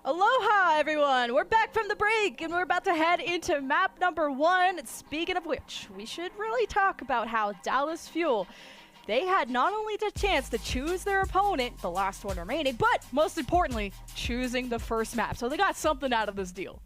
Aloha, everyone! We're back from the break, and we're about to head into map number 1. Speaking of which, we should really talk about how Dallas Fuel, they had not only the chance to choose their opponent, the last one remaining, but most importantly, choosing the first map. So they got something out of this deal.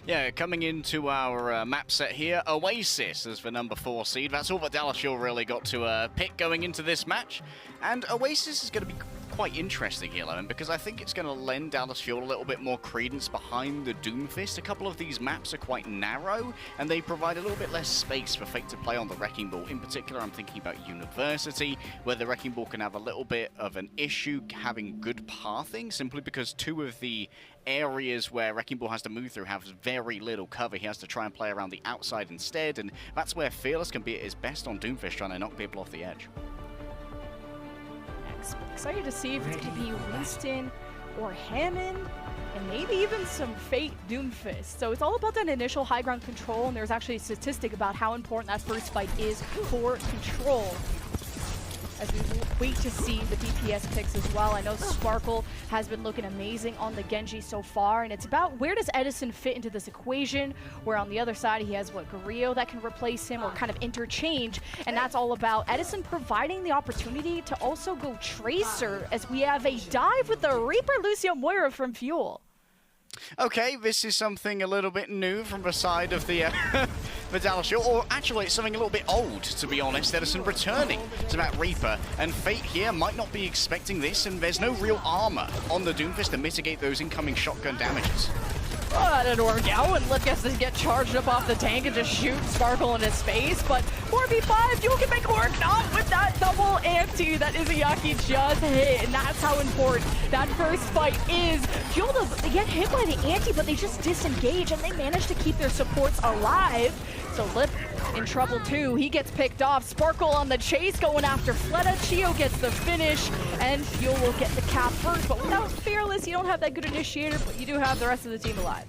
Yeah, coming into our map set here, Oasis is the number 4 seed. That's all that Dallas Fuel really got to pick going into this match. And Oasis is going to be quite interesting here, Lemon, because I think it's going to lend Dallas Fuel a little bit more credence behind the Doomfist. A couple of these maps are quite narrow, and they provide a little bit less space for Fate to play on the Wrecking Ball. In particular, I'm thinking about University, where the Wrecking Ball can have a little bit of an issue having good pathing, simply because 2 of the areas where Wrecking Ball has to move through have very little cover. He has to try and play around the outside instead, and that's where Fearless can be at his best on Doomfist, trying to knock people off the edge. Excited to see if it's going to be Winston or Hammond, and maybe even some Fate Doomfist. So it's all about that initial high ground control, and there's actually a statistic about how important that first fight is for control. As we wait to see the DPS picks as well. I know Sparkle has been looking amazing on the Genji so far, and it's about where does Edison fit into this equation, where on the other side he has, Guerrillo that can replace him or kind of interchange, and that's all about Edison providing the opportunity to also go Tracer, as we have a dive with the Reaper Lucio Moira from Fuel. Okay, this is something a little bit new from the side of the Dallas Fuel, or actually it's something a little bit old, to be honest. Edison returning to that Reaper, and Fate here might not be expecting this, and there's no real armor on the Doomfist to mitigate those incoming shotgun damages. Well, that didn't work out, and Lip gets to get charged up off the tank and just shoot Sparkle in his face, but 4v5, Fuel can make it work, not with that double anti that Izayaki just hit, and that's how important that first fight is. Fuel, they get hit by the anti, but they just disengage, and they manage to keep their supports alive. So Lip in trouble too. He gets picked off. Sparkle on the chase going after Fleta. Chio gets the finish, and Fuel will get the cap first. But without Fearless, you don't have that good initiator, but you do have the rest of the team alive.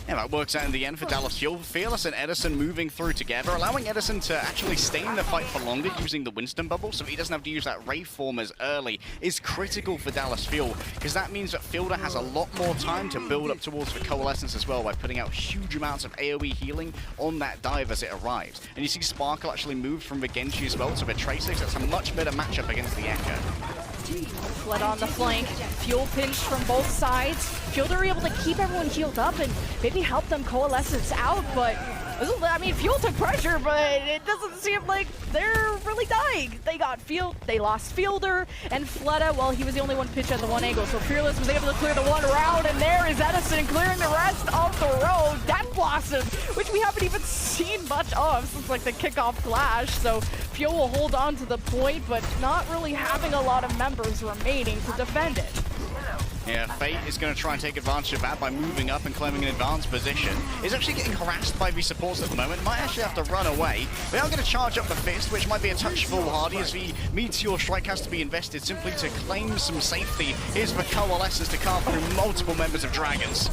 Yeah, that works out in the end for Dallas Fuel. Fearless and Edison moving through together, allowing Edison to actually stay in the fight for longer using the Winston bubble, so he doesn't have to use that Ray form as early, is critical for Dallas Fuel, because that means that Fielder has a lot more time to build up towards the Coalescence as well by putting out huge amounts of AoE healing on that dive as it arrives. And you see Sparkle actually move from the Genji as well to the Tracer, so it's a much better matchup against the Echo. Fled on the flank, Fuel pinched from both sides. Fielder able to keep everyone healed up and maybe help them coalesce out, but I mean, Fuel took pressure, but it doesn't seem like they're really dying. They lost Fielder and Fleta. Well, he was the only one pitch at the one angle, so Fearless was able to clear the one round, and there is Edison clearing the rest of the road. Death Blossom, which we haven't even seen much of since like the kickoff clash, so Fuel will hold on to the point, but not really having a lot of members remaining to defend it. Yeah, Fate is going to try and take advantage of that by moving up and claiming an advanced position. Is actually getting harassed by the supports at the moment. Might actually have to run away. They are going to charge up the Fist, which might be a touch foolhardy as the Meteor Strike has to be invested simply to claim some safety. Here's the Coalescence to carve through multiple members of Dragons.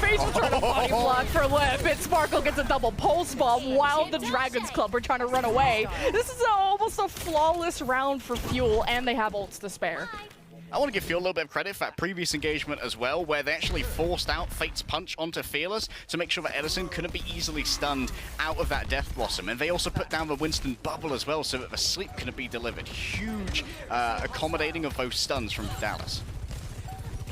Face will try to body block for Lip, and Sparkle gets a double pulse bomb while the Dragons Club are trying to run away. This is almost a flawless round for Fuel, and they have ults to spare. I want to give Fuel a little bit of credit for that previous engagement as well, where they actually forced out Fate's punch onto Fearless to make sure that Edison couldn't be easily stunned out of that Death Blossom. And they also put down the Winston bubble as well so that the sleep couldn't be delivered. Huge accommodating of those stuns from Dallas.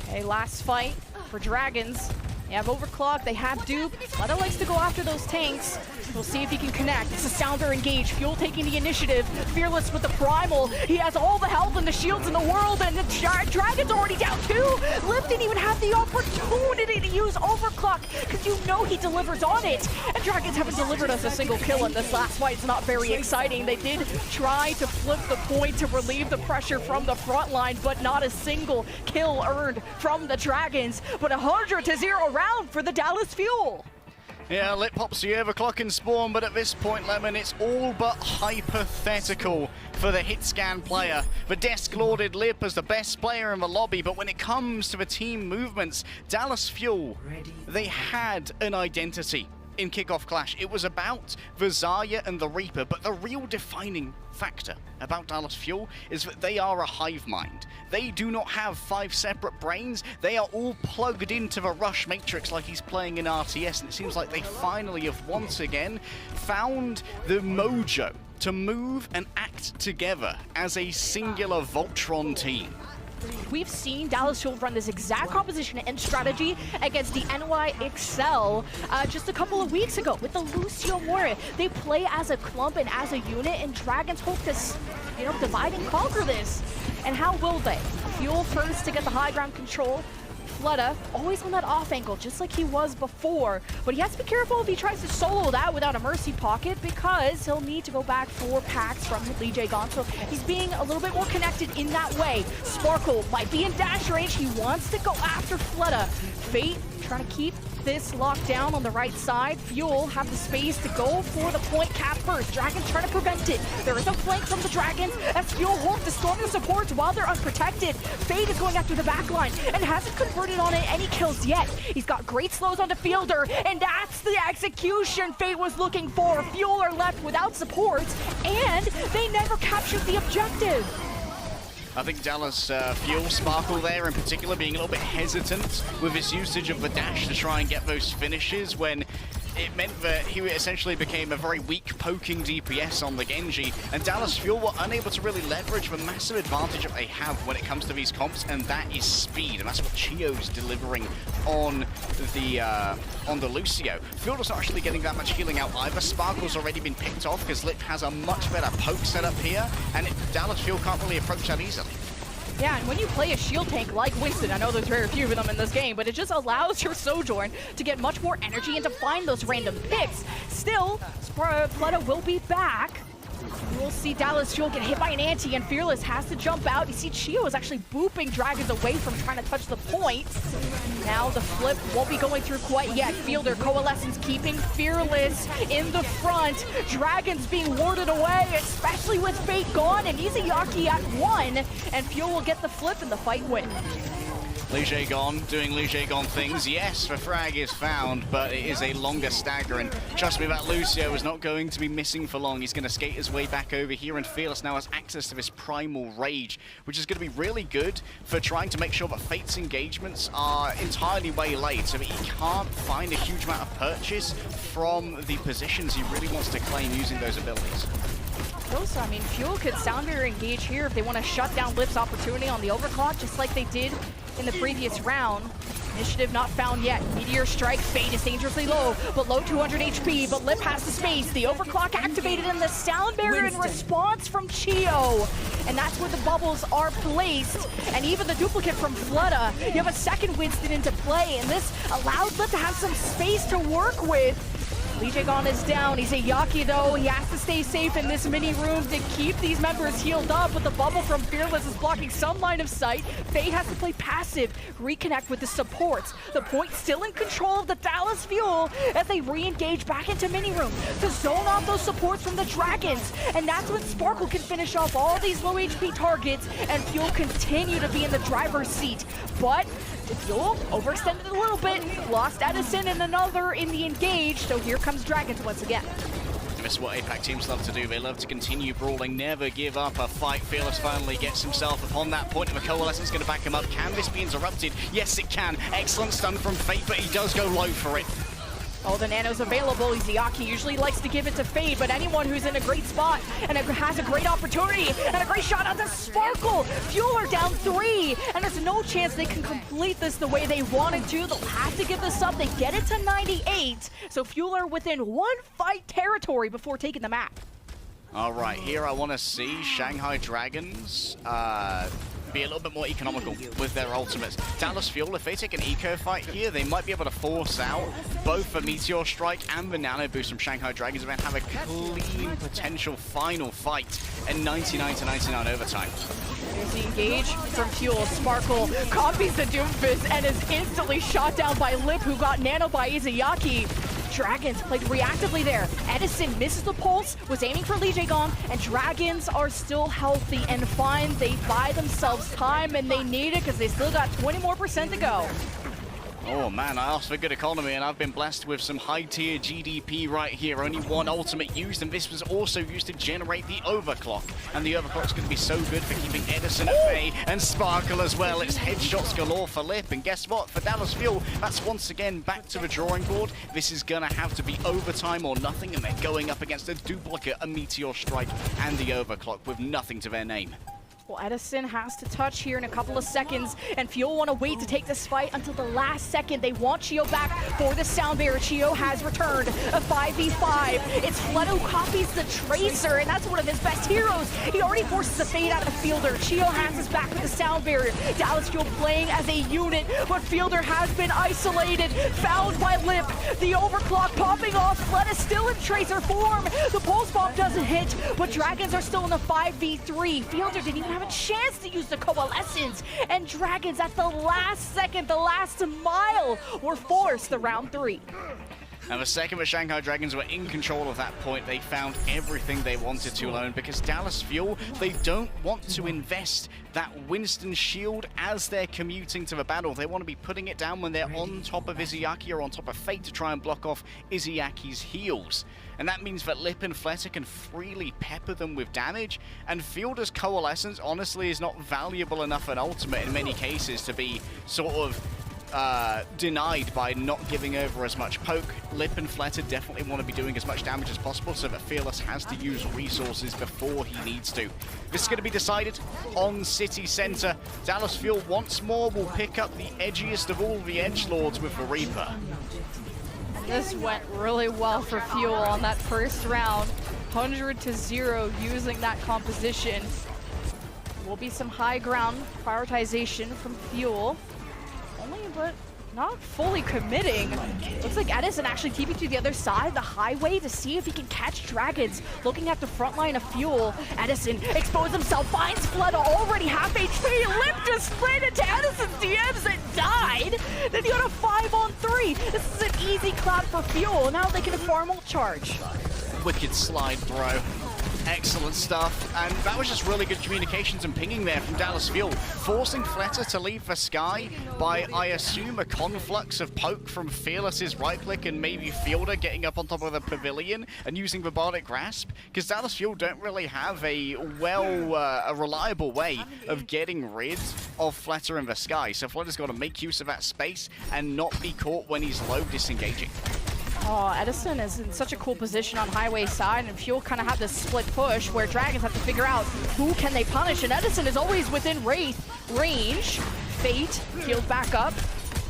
Okay, last fight for Dragons. They have Overclock, they have Dupe. Fleta likes to go after those tanks. We'll see if he can connect. It's a Sounder engage. Fuel taking the initiative. Fearless with the Primal. He has all the health and the shields in the world, and the Dragon's already down too. Lip didn't even have the opportunity to use Overclock, because you know he delivers on it. And Dragons haven't delivered us a single kill in this last fight. It's not very exciting. They did try to flip the point to relieve the pressure from the front line, but not a single kill earned from the Dragons. But 100-0 round for the Dallas Fuel. Yeah, Lip pops the overclock and Spawn, but at this point, Lemon, it's all but hypothetical for the hit scan player. The desk lauded Lip as the best player in the lobby, but when it comes to the team movements, Dallas Fuel, they had an identity in Kickoff Clash. It was about the Zarya and the Reaper, but the real defining factor about Dallas Fuel is that they are a hive mind. They do not have 5 separate brains. They are all plugged into the Rush Matrix like he's playing in RTS, and it seems like they finally have once again found the mojo to move and act together as a singular Voltron team. We've seen Dallas Fuel run this exact composition and strategy against the NYXL just a couple of weeks ago with the Lucio Moira. They play as a clump and as a unit, and Dragons hope to, divide and conquer this. And how will they? Fuel first to get the high ground control. Flutta always on that off angle, just like he was before. But he has to be careful if he tries to solo that without a Mercy pocket, because he'll need to go back for packs from Lee Jae-gon. So he's being a little bit more connected in that way. Sparkle might be in dash range. He wants to go after Flutta. Fate trying to keep this locked down on the right side. Fuel have the space to go for the point cap first. Dragons trying to prevent it. There is a flank from the Dragons as Fuel hopes to storm the supports while they're unprotected. Fate is going after the backline and hasn't converted on any kills yet. He's got great slows onto Fielder, and that's the execution Fate was looking for. Fuel are left without supports, and they never captured the objective. I think Dallas Fuel, Sparkle there in particular, being a little bit hesitant with his usage of the dash to try and get those finishes when it meant that he essentially became a very weak poking DPS on the Genji, and Dallas Fuel were unable to really leverage the massive advantage that they have when it comes to these comps, and that is speed, and that's what Chio's delivering on the Lucio. Fielder's not actually getting that much healing out either. Sparkle's already been picked off because Lip has a much better poke setup here, and Dallas Fuel can't really approach that easily. Yeah, and when you play a shield tank like Winston, I know there's very few of them in this game, but it just allows your Sojourn to get much more energy and to find those random picks. Still, Flutta will be back. We'll see Dallas Fuel get hit by an anti, and Fearless has to jump out. You see Chio is actually booping Dragons away from trying to touch the point. Now the flip won't be going through quite yet. Fielder, Coalescence keeping Fearless in the front. Dragons being warded away, especially with Fate gone, and Izayaki at 1. And Fuel will get the flip and the fight win. Lee Jae-gon doing Lee Jae-gon things. Yes, the frag is found, but it is a longer stagger, and trust me, that Lucio is not going to be missing for long. He's going to skate his way back over here, and Fearless now has access to this Primal Rage, which is going to be really good for trying to make sure that Fate's engagements are entirely waylaid, so that he can't find a huge amount of purchase from the positions he really wants to claim using those abilities. Also, I mean, Fuel could sound very engaged here if they want to shut down Lip's opportunity on the overclock, just like they did in the previous round. Initiative not found yet. Meteor Strike, Fate is dangerously low, but low 200 HP, but Lip has the space. The overclock activated in the sound barrier in response from Chio. And that's where the bubbles are placed. And even the duplicate from Flutta. You have a second Winston into play, and this allows Lip to have some space to work with. Lee Jae-gon is down. He's a Yaki though. He has to stay safe in this mini room to keep these members healed up, but the bubble from Fearless is blocking some line of sight. Faye has to play passive, reconnect with the supports. The point still in control of the Dallas Fuel as they re-engage back into mini room to zone off those supports from the Dragons. And that's when Sparkle can finish off all these low HP targets and Fuel continue to be in the driver's seat. But Fuel overextended a little bit, lost Edison and another in the engage, so here comes Dragons once again. This is what APAC teams love to do. They love to continue brawling, never give up a fight. Fearless finally gets himself upon that point, and the Coalescence going to back him up. Can this be interrupted? Yes, it can. Excellent stun from Fate, but he does go low for it. Oh, the nano's available. Izayaki usually likes to give it to Fade, but anyone who's in a great spot and has a great opportunity and a great shot on the Sparkle. Fuel are down 3, and there's no chance they can complete this the way they wanted to. They'll have to give this up. They get it to 98, so Fuel are within 1 fight territory before taking the map. All right, here I want to see Shanghai Dragons be a little bit more economical with their ultimates. Dallas Fuel, if they take an eco fight here, they might be able to force out both the Meteor Strike and the Nano Boost from Shanghai Dragons and then have a clean potential final fight in 99-99 overtime. There's the engage from Fuel. Sparkle copies the Doomfist and is instantly shot down by Lip, who got nano by Izayaki. Dragons played reactively there. Edison misses the pulse, was aiming for Lee Jae-gon, and Dragons are still healthy and fine. They buy themselves time, and they need it because they still got 20% more to go. Oh man, I asked for good economy and I've been blessed with some high-tier GDP right here. Only one ultimate used, and this was also used to generate the overclock. And the overclock's going to be so good for keeping Edison at bay and Sparkle as well. It's headshots galore for Lip, and guess what? For Dallas Fuel, that's once again back to the drawing board. This is going to have to be overtime or nothing, and they're going up against a duplicate, a Meteor Strike, and the overclock with nothing to their name. Well, Edison has to touch here in a couple of seconds, and Fuel want to wait to take this fight until the last second. They want Chio back for the sound barrier. Chio has returned a 5v5. It's Flood who copies the Tracer, and that's one of his best heroes. He already forces a fade out of Fielder. Chio has his back with the sound barrier. Dallas Fuel playing as a unit, but Fielder has been isolated, found by Lip. The overclock popping off. Flood is still in Tracer form. The pulse bomb doesn't hit, but Dragons are still in the 5v3. Fielder didn't even have a chance to use the coalescence, and Dragons at the last second, the last mile, were forced to round 3. And the second the Shanghai Dragons were in control of that point, they found everything they wanted to alone, because Dallas Fuel, they don't want to invest that Winston shield as they're commuting to the battle. They want to be putting it down when they're on top of Izayaki or on top of Fate to try and block off Izayaki's heals. And that means that Lip and Fleta can freely pepper them with damage, and Fielder's Coalescence honestly is not valuable enough an ultimate in many cases to be sort of denied by not giving over as much poke. Lip and Fleta definitely want to be doing as much damage as possible, so that Fearless has to use resources before he needs to. This is going to be decided on City Center. Dallas Fuel once more will pick up the edgiest of all the edgelords with the Reaper. This went really well for Fuel on that first round. 100-0 using that composition. Will be some high ground prioritization from Fuel. Only, but not fully committing. Looks like Edison actually TP'd to the other side, the highway, to see if he can catch Dragons. Looking at the front line of Fuel, Edison exposed himself, finds Flood already half HP. Lip just sprayed into Edison's DMs and died. Then you got a 5-on-3. This is an easy clap for Fuel. Now they can farm ult charge. Wicked slide, bro. Excellent stuff, and that was just really good communications and pinging there from Dallas Fuel, forcing Fleta to leave the sky by, I assume, a conflux of poke from Fearless's right click and maybe Fielder getting up on top of the pavilion and using the Bardic Grasp, because Dallas Fuel don't really have a reliable way of getting rid of Fleta in the sky, so Fleta's got to make use of that space and not be caught when he's low disengaging. Oh, Edison is in such a cool position on highway side, and Fuel kind of have this split push where Dragons have to figure out who can they punish, and Edison is always within range. Fate healed back up.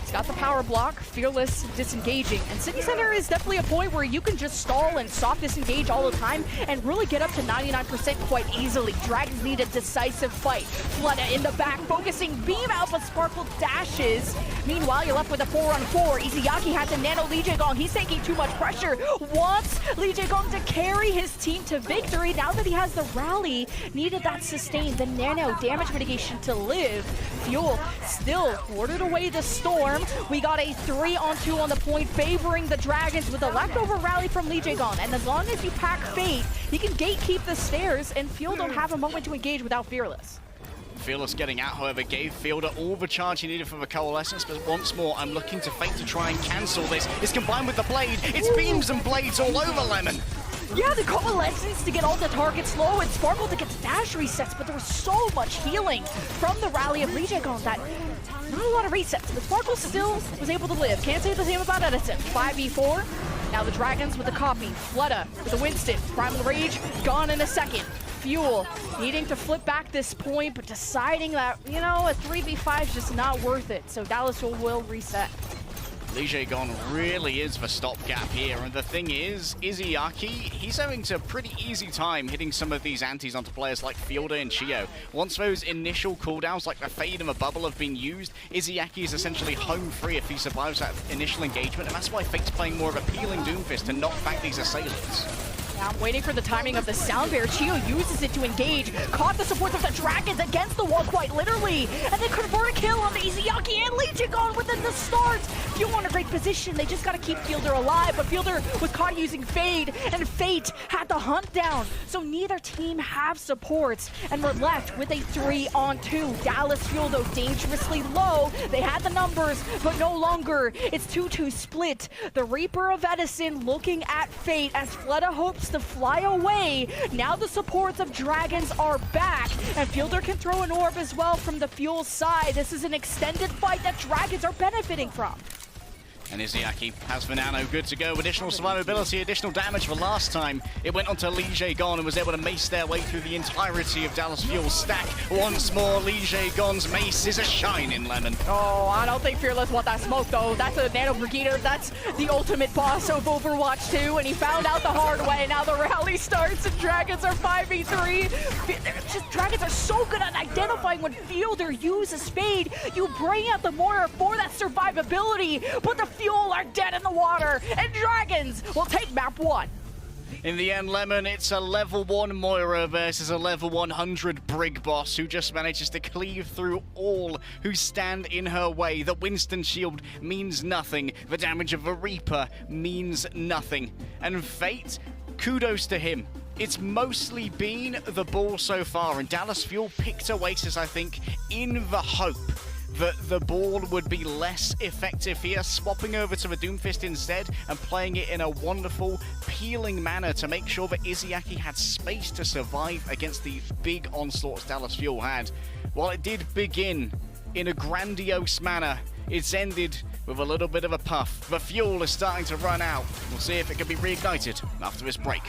He's got the power block, Fearless disengaging, and City Center is definitely a point where you can just stall and soft disengage all the time and really get up to 99% quite easily. Dragons need a decisive fight. Flood in the back, focusing beam out, but Sparkle dashes. Meanwhile, you're left with a 4-on-4. Izayaki has to nano Lee Jae-gong. He's taking too much pressure. Wants Lee Jae-gong to carry his team to victory. Now that he has the rally, needed that sustain, the nano damage mitigation to live. Fuel still ordered away the storm. We got a 3-on-2 on the point, favoring the Dragons with a leftover rally from Lee Jae-gong. And as long as you pack Fate, he can gatekeep the stairs, and Fuel don't have a moment to engage without Fearless. Fearless getting out, however, gave Fielder all the charge he needed for the Coalescence, but once more, I'm looking to Fate to try and cancel this. It's combined with the Blade. It's beams and blades all over Lemon. Yeah, the Coalescence to get all the targets low and Sparkle to get the dash resets, but there was so much healing from the rally of Lee Jae-gong that not a lot of resets, but Sparkle still was able to live. Can't say the same about Edison. 5v4. Now the Dragons with the copy. Fleta with the Winston. Primal Rage gone in a second. Fuel needing to flip back this point, but deciding that, you know, a 3v5 is just not worth it. So Dallas will reset. Lee Jae-gong really is the stopgap here, and the thing is, Izayaki, he's having a pretty easy time hitting some of these antis onto players like Fielder and Chio. Once those initial cooldowns like the Fade and the Bubble have been used, Izayaki is essentially home free if he survives that initial engagement, and that's why Fate's playing more of a peeling Doomfist to knock back these assailants. I'm waiting for the timing of the sound bear. Chio uses it to engage. Caught the support of the Dragons against the wall quite literally. And then convert a kill on the Izayaki Aki and Legion gone within the start. Fuel in a great position. They just got to keep Fielder alive, but Fielder was caught using Fade, and Fate had the hunt down. So neither team have supports, and we're left with a 3-on-2. Dallas Fuel, though, dangerously low. They had the numbers, but no longer. It's 2-2 split. The Reaper of Edison looking at Fate as Fleta hopes to fly away. Now the supports of Dragons are back, and Fielder can throw an orb as well from the Fuel side. This is an extended fight that Dragons are benefiting from. And Izzyaki has Venano good to go. Additional survivability, additional damage for last time. It went onto Lige Gon and was able to mace their way through the entirety of Dallas Fuel's stack. Once more, Lige Gon's mace is a shining lemon. Oh, I don't think Fearless want that smoke, though. That's a Nano Brigader. That's the ultimate boss of Overwatch 2, and he found out the hard way. Now the rally starts, and Dragons are 5v3. Dragons are so good at identifying when Fielder uses Fade. You bring out the Mortar for that survivability, but the Fuel are dead in the water, and Dragons will take map 1. In the end, Lemon, it's a level 1 Moira versus a level 100 Brig boss who just manages to cleave through all who stand in her way. The Winston shield means nothing. The damage of a Reaper means nothing. And Fate, kudos to him. It's mostly been the ball so far, and Dallas Fuel picked Oasis, I think, in the hope that the ball would be less effective here, swapping over to the Doomfist instead and playing it in a wonderful, peeling manner to make sure that Izzyaki had space to survive against the big onslaughts Dallas Fuel had. While it did begin in a grandiose manner, it's ended with a little bit of a puff. The fuel is starting to run out. We'll see if it can be reignited after this break.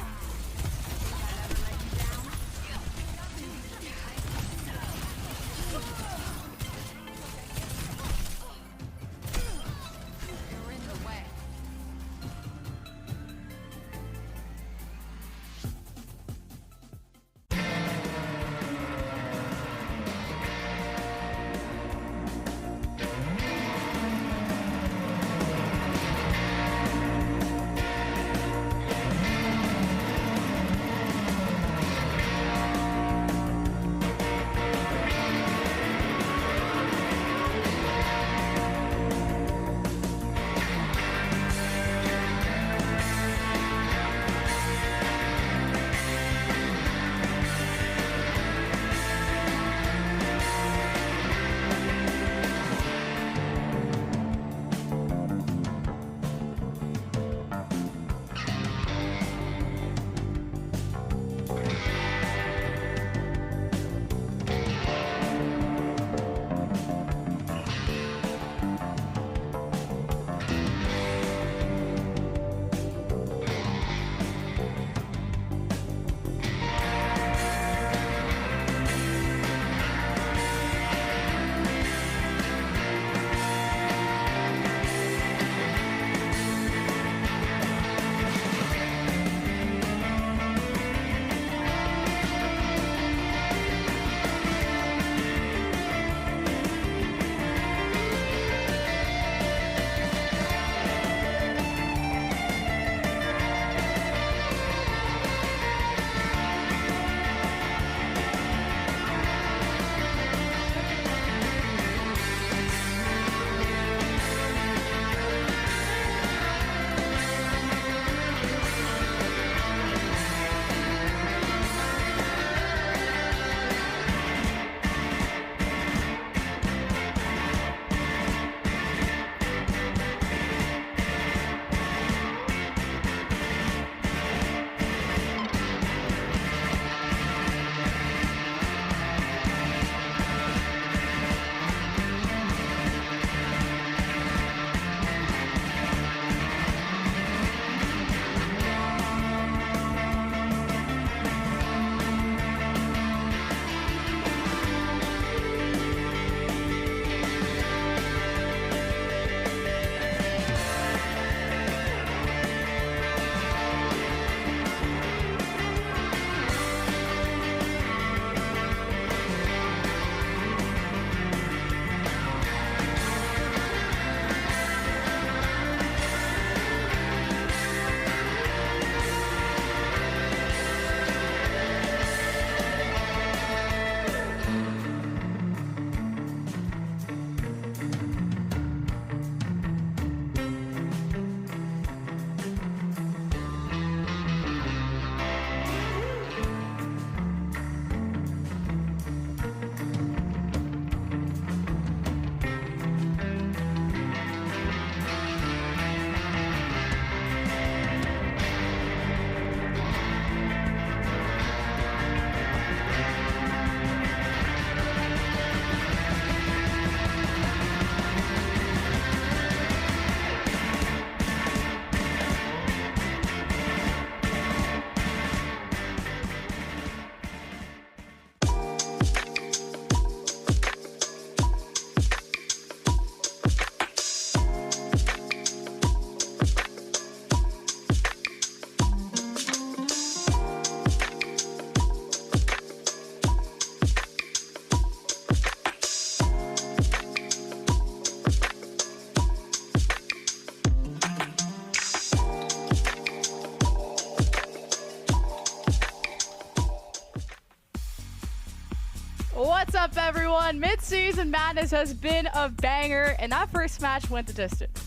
What's up, everyone? Midseason Madness has been a banger, and that first match went the distance.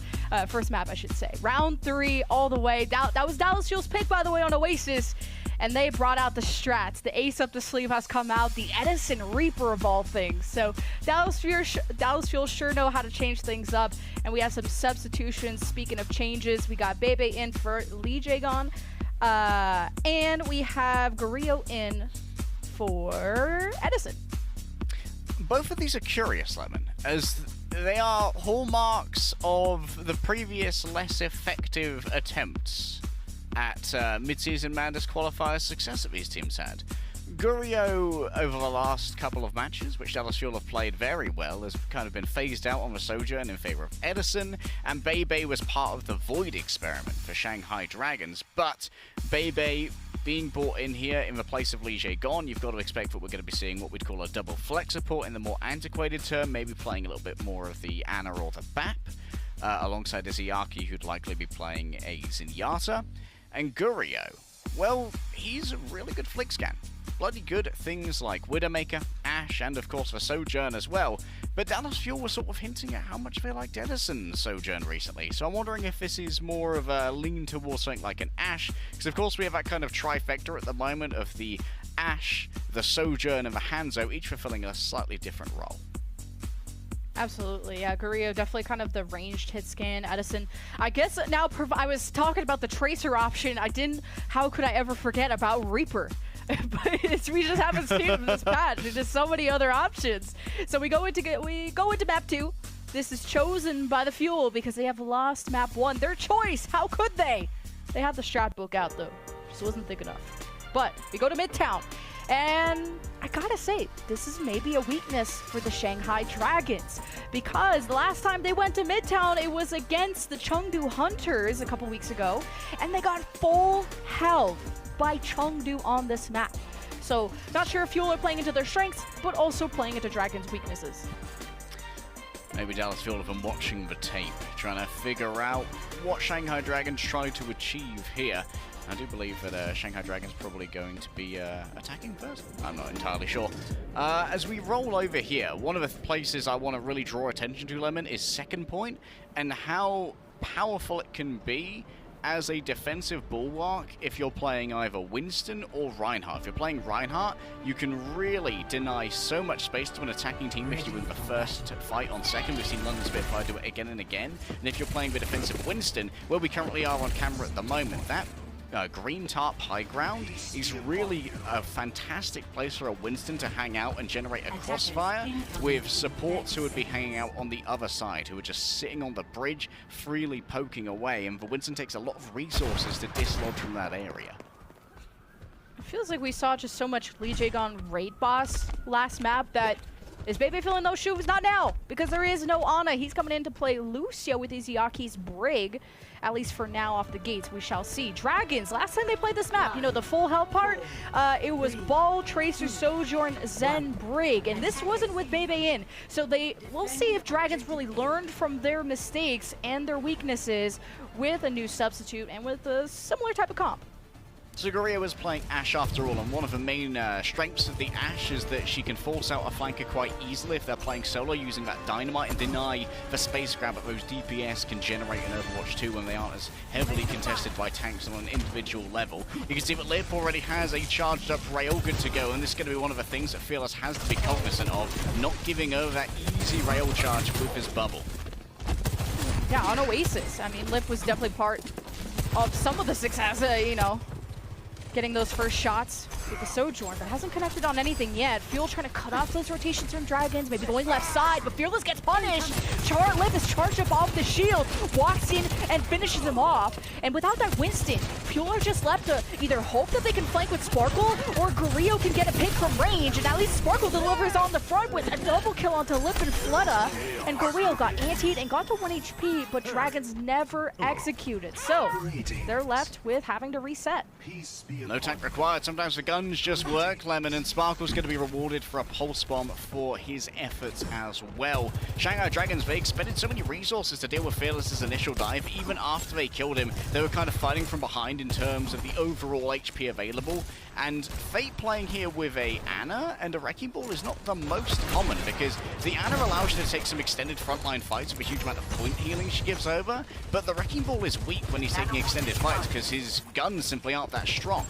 First map, I should say. Round 3 all the way. That was Dallas Fuel's pick, by the way, on Oasis, and they brought out the strats. The ace up the sleeve has come out, the Edison Reaper of all things. So Dallas Fuel sure know how to change things up, and we have some substitutions. Speaking of changes, we got Bebe in for Lee Jae-gon, and we have Guriyo in for Edison. Both of these are curious, Lemon, as they are hallmarks of the previous less effective attempts at Midseason Madness qualifiers success that these teams had. Guriyo, over the last couple of matches, which Dallas Fuel have played very well, has kind of been phased out on the Sojourn in favor of Edison, and Bebe was part of the Void experiment for Shanghai Dragons, but Bebe being brought in here in the place of Lee Jae-gon, you've got to expect that we're going to be seeing what we'd call a double flex support in the more antiquated term, maybe playing a little bit more of the Ana or the BAP, alongside Izayaki, who'd likely be playing a Zenyatta. And Guriyo, well, he's a really good flick scan. Bloody good at things like Widowmaker, Ashe, and of course the Sojourn as well, but Dallas Fuel was sort of hinting at how much they liked Edison's Sojourn recently, so I'm wondering if this is more of a lean towards something like an Ashe, because of course we have that kind of trifecta at the moment of the Ashe, the Sojourn, and the Hanzo, each fulfilling a slightly different role. Absolutely, yeah. Guriyo definitely kind of the ranged hit scan. Edison, I guess now I was talking about the Tracer option. How could I ever forget about Reaper? But we just haven't seen this patch. There's just so many other options. So we go into map 2. This is chosen by the Fuel because they have lost map 1. Their choice. How could they? They had the strat book out though. Just wasn't thick enough. But we go to Midtown. And I gotta say, this is maybe a weakness for the Shanghai Dragons, because the last time they went to Midtown, it was against the Chengdu Hunters a couple weeks ago, and they got full held by Chengdu on this map. So, not sure if Fuel are playing into their strengths, but also playing into Dragons' weaknesses. Maybe Dallas Fuel have been watching the tape, trying to figure out what Shanghai Dragons try to achieve here. I do believe that Shanghai Dragon's probably going to be attacking first. I'm not entirely sure. As we roll over here, one of the places I want to really draw attention to, Lemon, is second point, and how powerful it can be as a defensive bulwark if you're playing either Winston or Reinhardt. If you're playing Reinhardt, you can really deny so much space to an attacking team if you win the first fight on second. We've seen London Spitfire do it again and again. And if you're playing the defensive Winston, where we currently are on camera at the moment, that green tarp high ground is really a fantastic place for a Winston to hang out and generate a crossfire with supports who would be hanging out on the other side, who are just sitting on the bridge, freely poking away, and the Winston takes a lot of resources to dislodge from that area. It feels like we saw just so much Lee Jae-gon raid boss last map that is Bebe filling those shoes? Not now, because there is no Ana. He's coming in to play Lucio with Izayaki's Brig, at least for now off the gates. We shall see. Dragons, last time they played this map, you know, the full health part, it was Ball, Tracer, Sojourn, Zen, Brig, and this wasn't with Bebe in. So we'll see if Dragons really learned from their mistakes and their weaknesses with a new substitute and with a similar type of comp. So Guriyo is playing Ashe after all, and one of the main strengths of the Ashe is that she can force out a flanker quite easily if they're playing solo, using that dynamite and deny the space grab that those DPS can generate in Overwatch 2 when they aren't as heavily contested by tanks on an individual level. You can see that Lip already has a charged up rail good to go, and this is going to be one of the things that Fearless has to be cognizant of, not giving over that easy rail charge with his bubble. Yeah, on Oasis, I mean, Lip was definitely part of some of the success, you know, getting those first shots with the Sojourn, but hasn't connected on anything yet. Fuel trying to cut off those rotations from Dragons, maybe going left side, but Fearless gets punished. Lip is charged up off the shield, walks in and finishes him off. And without that Winston, Fuel are just left to either hope that they can flank with Sparkle, or Guriyo can get a pick from range, and at least Sparkle delivers on the front with a double kill onto Lip and Flutta. And Guriyo got antied and got to 1 HP, but Dragons never executed. So they're left with having to reset. No tank required. Sometimes the gun stuns just work, Lemon, and Sparkle's going to be rewarded for a pulse bomb for his efforts as well. Shanghai Dragons, they expended so many resources to deal with Fearless's initial dive. Even after they killed him, they were kind of fighting from behind in terms of the overall HP available. And Fate playing here with a Ana and a Wrecking Ball is not the most common, because the Ana allows you to take some extended frontline fights with a huge amount of point healing she gives over, but the Wrecking Ball is weak when he's taking extended fights because his guns simply aren't that strong.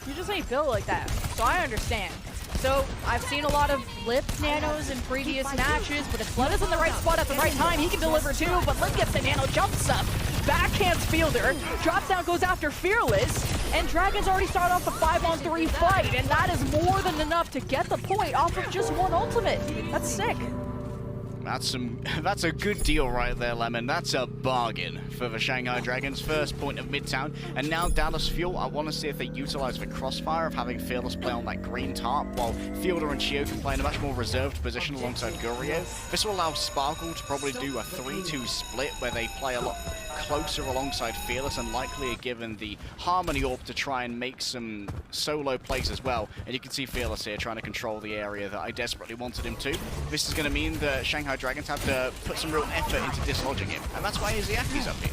You just ain't built like that, so I understand. So, I've seen a lot of Lip nanos in previous matches, but if Flood is in the right spot at the right time, he can deliver too, but Lip gets the nano, jumps up, backhands Fielder, drops down, goes after Fearless, and Dragons already start off the 5-on-3 fight, and that is more than enough to get the point off of just one ultimate. That's sick. That's a good deal right there, Lemon. That's a bargain for the Shanghai Dragons. First point of Midtown, and now Dallas Fuel. I want to see if they utilize the crossfire of having Fearless play on that green tarp, while Fielder and Chio can play in a much more reserved position alongside Gurio. This will allow Sparkle to probably do a 3-2 split where they play a lot closer alongside Fearless, and likely are given the Harmony Orb to try and make some solo plays as well. And you can see Fearless here trying to control the area that I desperately wanted him to. This is going to mean that Shanghai Dragons have to put some real effort into dislodging him, and that's why Iziaki's up here.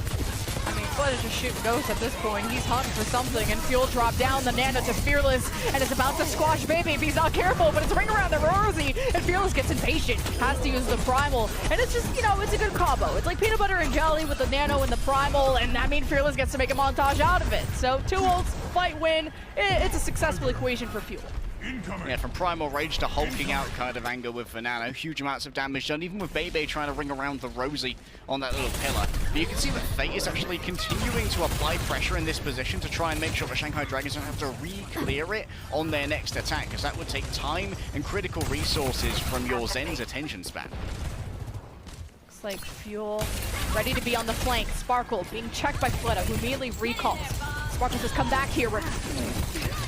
I mean, Flood is just shooting ghosts at this point. He's hunting for something, and Fuel dropped down the nano to Fearless, and is about to squash Baby if he's not careful, but it's ring around the Rosie, and Fearless gets impatient, has to use the Primal, and it's just, you know, it's a good combo. It's like peanut butter and jelly with the nano and the Primal, and that means Fearless gets to make a montage out of it. So 2 ults, fight win, it's a successful equation for Fuel. Yeah, from Primal Rage to hulking out kind of angle with the nano. Huge amounts of damage done, even with Bebe trying to ring around the Rosie on that little pillar. But you can see that Fate is actually continuing to apply pressure in this position to try and make sure the Shanghai Dragons don't have to re-clear it on their next attack, because that would take time and critical resources from your Zen's attention span. Looks like Fuel ready to be on the flank. Sparkle being checked by Fleta, who immediately recalls. Sparkle says, come back here,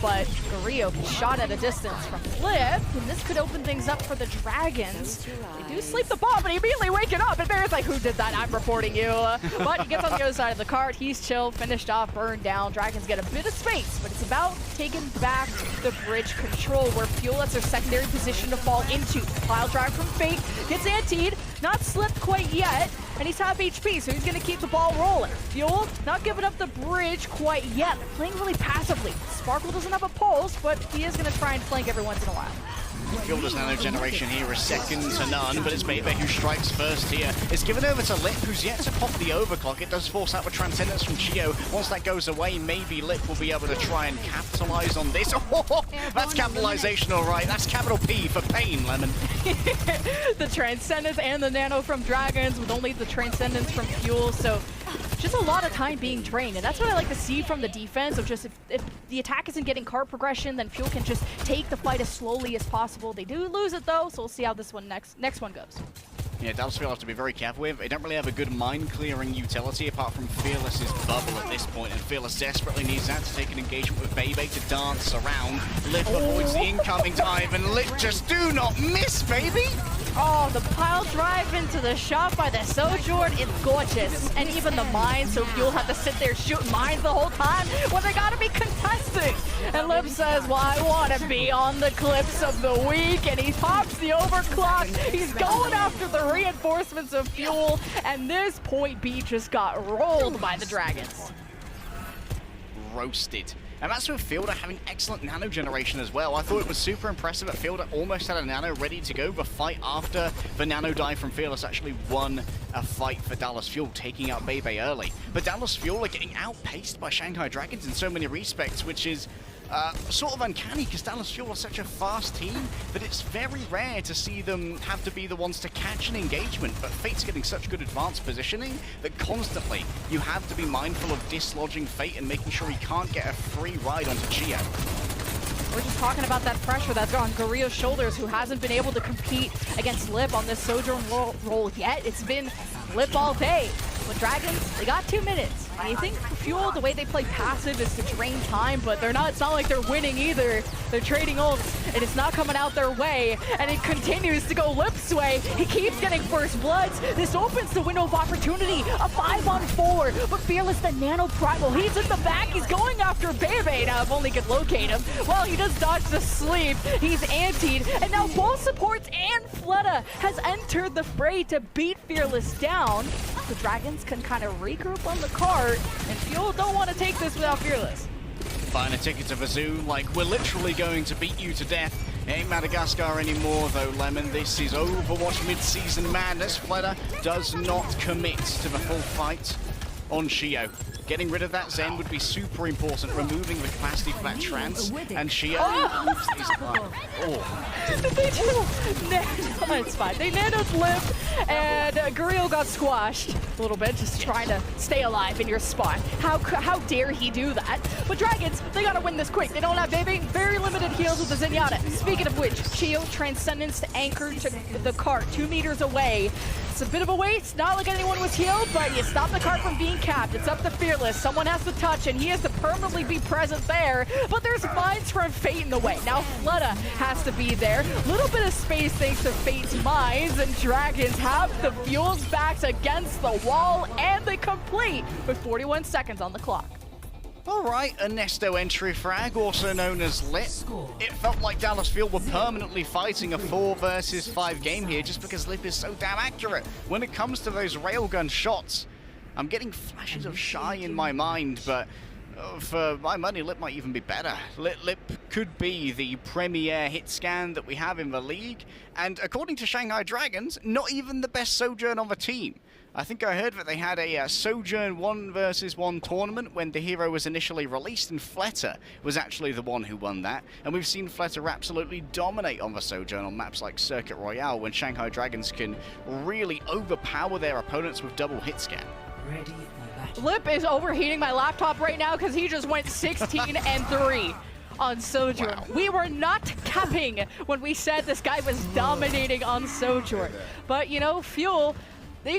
but Gurio gets shot at a distance from Flip, and this could open things up for the Dragons. They do sleep the ball, but he immediately waking up, and Bear's like, who did that? I'm reporting you. But he gets on the other side of the cart. He's chill, finished off, burned down. Dragons get a bit of space, but it's about taking back the bridge control, where Fuel lets their secondary position to fall into. Pile drive from Fate, gets antied, not slipped quite yet, and he's half HP, so he's going to keep the ball rolling. Fuel not giving up the bridge quite yet, playing really passively. Sparkle doesn't have a pulse, but he is going to try and flank every once in a while. Fielder's nano generation here is second to none, but it's Bebe who strikes first here. It's given over to Lip, who's yet to pop the overclock. It does force out the Transcendence from Chio. Once that goes away, maybe Lip will be able to try and capitalize on this. Oh, that's capitalization, all right. That's capital P for pain, Lemon. The Transcendence and the nano from Dragons, with only the Transcendence from Fuel, so just a lot of time being drained, and that's what I like to see from the defense, of just if the attack isn't getting card progression, then Fuel can just take the fight as slowly as possible. They do lose it though, so we'll see how this one next one goes. Yeah, Dallas Fuel have to be very careful with. They don't really have a good mine-clearing utility apart from Fearless's bubble at this point, and Fearless desperately needs that to take an engagement with Bebe to dance around. Lip avoids the incoming dive, and Lip just do not miss, baby! Oh, the pile drive into the shot by the Sojourn, it's gorgeous. And even the mine, so Fuel have to sit there shooting mines the whole time when they gotta be contesting. And Lip says, well, I wanna be on the clips of the week, and he pops the overclock. He's going after the reinforcements of Fuel, and this point B just got rolled by the Dragons. Roasted. And that's with Fielder having excellent nano generation as well. I thought it was super impressive that Fielder almost had a nano ready to go. The fight after the nano dive from Fearless actually won a fight for Dallas Fuel, taking out Bebe early. But Dallas Fuel are getting outpaced by Shanghai Dragons in so many respects, which is sort of uncanny, because Dallas Fuel are such a fast team that it's very rare to see them have to be the ones to catch an engagement. But Fate's getting such good advanced positioning that constantly you have to be mindful of dislodging Fate and making sure he can't get a free ride onto Chio. We're just talking about that pressure that's on Gurio's shoulders, who hasn't been able to compete against Lip on this Sojourn role yet. It's been Lip all day. But Dragons, they got 2 minutes. And you think Fuel, the way they play passive is to drain time, but they're not. It's not like they're winning either. They're trading ults, and it's not coming out their way, and it continues to go Lip's way. He keeps getting first bloods. This opens the window of opportunity, a 5-on-4, but Fearless, the nano primal, he's in the back. He's going after Bebe. Now, if only could locate him. Well, he does dodge the sleep. He's antied, and now both supports and Fleta has entered the fray to beat Fearless down. The Dragons can kind of regroup on the cart, and Fuel don't want to take this without Fearless. Buying a ticket to Vazoom, like, we're literally going to beat you to death. It ain't Madagascar anymore, though, Lemon. This is Overwatch Midseason Madness. Fleta does not commit to the full fight on Shio. Getting rid of that Zen would be super important, removing the capacity for that trance, and Shio is Did they just nano? It's fine. They nanoed Lip, and Guriel got squashed a little bit, just trying to stay alive in your spot. How dare he do that? But Dragons, they gotta win this quick. They don't have Baby. Very limited heals with the Zenyatta. Speaking of which, Shio Transcendence to anchor to the cart 2 meters away. It's a bit of a waste. Not like anyone was healed, but you stop the cart from being capped. It's up to Fearless. Someone has to touch, and he has to permanently be present there. But there's mines from Fate in the way. Now Fleta has to be there. Little bit of space thanks to Fate's mines, and Dragons have the Fuel's backs against the wall, and they complete with 41 seconds on the clock. all right, a Nesto entry frag, also known as Lit. It felt like Dallas Fuel were permanently fighting a 4 versus 5 game here just because Lip is so damn accurate when it comes to those railgun shots. I'm getting flashes of Shy in my mind, but for my money, Lip might even be better. Lip could be the premier hit scan that we have in the league, and according to Shanghai Dragons, not even the best Sojourn on the team. I think I heard that they had a Sojourn 1 versus 1 tournament when the hero was initially released, and Fleta was actually the one who won that. And we've seen Fleta absolutely dominate on the Sojourn on maps like Circuit Royale when Shanghai Dragons can really overpower their opponents with double hit scan. Lip is overheating my laptop right now because he just went 16-3 on Sojourn. Wow. We were not capping when we said this guy was dominating on Sojourn. But, you know, Fuel, they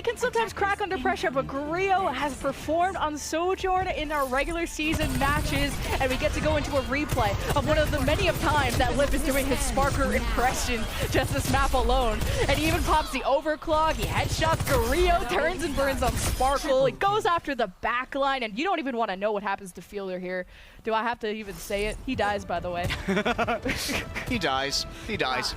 can sometimes crack under pressure, but Guriel has performed on Sojourn in our regular season matches, and we get to go into a replay of one of the many of times that Lip is doing his Sparker impression just this map alone. And he even pops the overclock, he headshots Guriel, turns and burns on Sparkle, he goes after the backline, and you don't even want to know what happens to Fielder here. Do I have to even say it? He dies, by the way. He dies. He dies.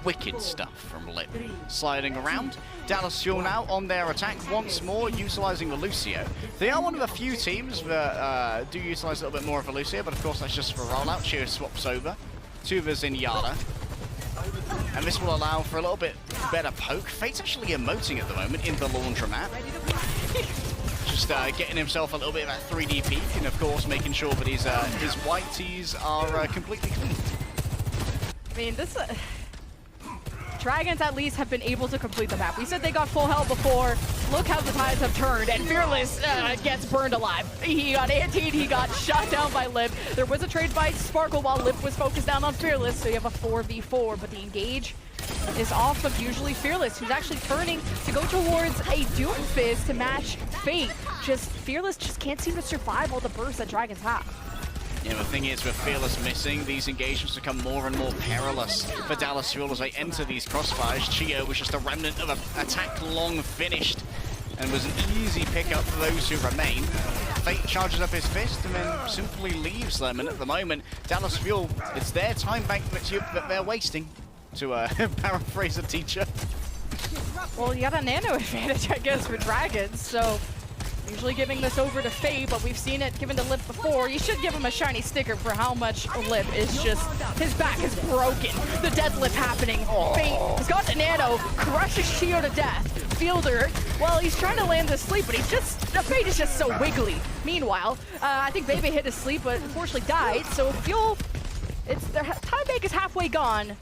Wicked stuff from Lip. Sliding around. Dallas Fuel now on their attack once more, utilizing the Lucio. They are one of the few teams that do utilize a little bit more of the Lucio, but of course that's just for rollout. Chio swaps over to the Zenyatta. And this will allow for a little bit better poke. Fate's actually emoting at the moment in the laundromat. Just getting himself a little bit of a 3D peek, and of course making sure that his white tees are completely clean. I mean, this... Dragons at least have been able to complete the map. We said they got full health before. Look how the tides have turned, and Fearless gets burned alive. He got antied, he got shot down by Lip. There was a trade by Sparkle while Lip was focused down on Fearless, so you have a 4v4, but the engage is off of usually Fearless, who's actually turning to go towards a Doomfist to match Fate. Fearless just can't seem to survive all the bursts that Dragons have. Yeah, the thing is, with Fearless missing, these engagements become more and more perilous for Dallas Fuel as they enter these crossfires. Chio was just a remnant of an attack long finished and was an easy pickup for those who remain. Fate charges up his fist and then simply leaves them, and at the moment, Dallas Fuel, it's their time bank that they're wasting, to paraphrase a teacher. Well, you got a nano advantage, I guess, for Dragons, so... Usually giving this over to Fate, but we've seen it given to Lip before. You should give him a shiny sticker for how much Lip is just... His back is broken. The deadlift happening. Fate has got the nano, crushes Chio to death. Fielder, well, he's trying to land the sleep, but he's just... Fate is just so wiggly. Meanwhile, I think Bebe hit his sleep, but unfortunately died. So Fuel, the time bank is halfway gone.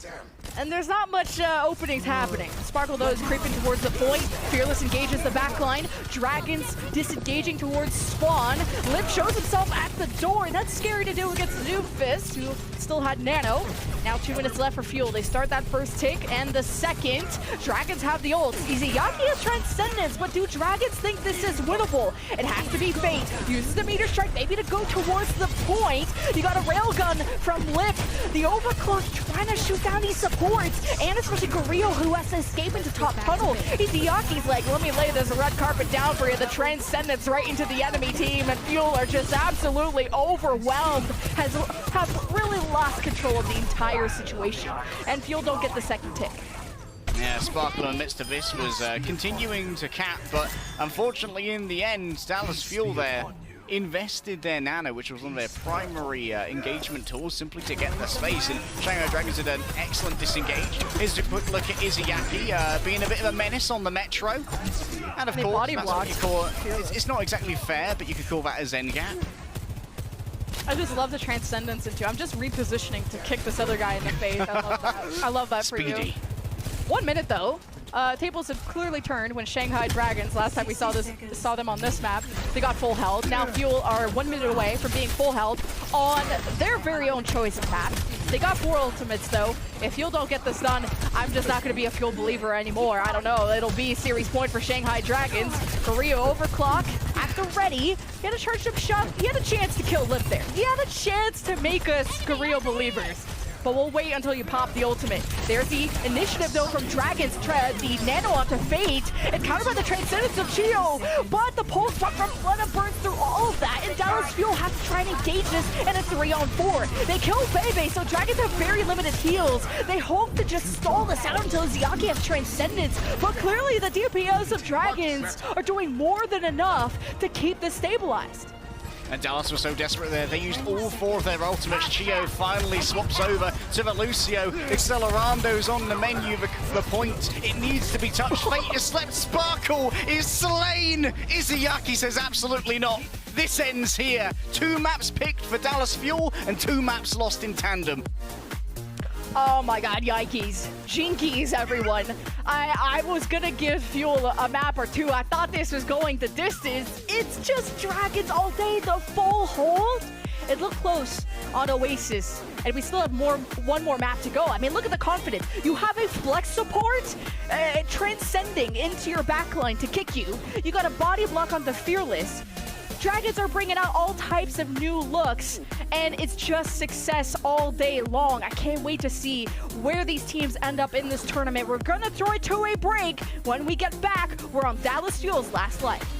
And there's not much openings happening. Sparkle, though, is creeping towards the point. Fearless engages the backline. Dragons disengaging towards spawn. Lip shows himself at the door, and that's scary to do against Doomfist, who still had Nano. Now 2 minutes left for Fuel. They start that first tick, and the second. Dragons have the ults. Izayaki has Transcendence, but do Dragons think this is winnable? It has to be Fate. Uses the meter strike maybe to go towards the point. You got a railgun from Lip. The overclock trying to shoot down these supports, and especially Gorilla, who has to escape into top tunnel. Izayaki's like, let me lay this red carpet down for you. The Transcendence right into the enemy team, and Fuel are just absolutely overwhelmed. Have really lost control of the entire situation, and Fuel don't get the second tick. Yeah, Sparkle in the midst of this was continuing to cap, but unfortunately in the end, Dallas Fuel there invested their Nano, which was one of their primary engagement tools, simply to get the space, and Shanghai Dragons did an excellent disengage. Here's a quick look at Izayaki being a bit of a menace on the Metro, and of course, that's what you call it. It's not exactly fair, but you could call that a Zen gap. I just love the Transcendence into. I'm just repositioning to kick this other guy in the face. I love that. I love that for you. 1 minute though. Tables have clearly turned when Shanghai Dragons, last time we saw them on this map, they got full health. Now Fuel are 1 minute away from being full health on their very own choice of map. They got 4 ultimates though. If Fuel don't get this done, I'm just not going to be a Fuel believer anymore. I don't know. It'll be series point for Shanghai Dragons. Korea overclock at the ready. He had a charged up shot. He had a chance to kill Lip there. He had a chance to make us Korea believers. But we'll wait until you pop the ultimate. There's the initiative, though, from Dragons. The Nano onto Fate. It's countered by the Transcendence of Chio. But the pulse pop from Fleta burns through all of that. And Dallas Fuel have to try and engage this in a 3-on-4. They kill Bebe, so Dragons have very limited heals. They hope to just stall this out until Izayaki has Transcendence. But clearly, the DPS of Dragons are doing more than enough to keep this stabilized. And Dallas was so desperate there, they used all 4 of their ultimates. Chio finally swaps over to the Lucio. Accelerando's on the menu, the point. It needs to be touched. Fate has slept. Sparkle is slain. Izayaki says absolutely not. This ends here. 2 maps picked for Dallas Fuel and 2 maps lost in tandem. Oh my god, yikes. Jinkies, everyone. I was gonna give Fuel a map or 2. I thought this was going the distance. It's just Dragons all day, the full hold. It looked close on Oasis, and we still have one more map to go. I mean, look at the confidence. You have a flex support transcending into your backline to kick you. You got a body block on the Fearless. Dragons are bringing out all types of new looks, and it's just success all day long. I can't wait to see where these teams end up in this tournament. We're gonna throw it to a break. When we get back, we're on Dallas Fuel's last life.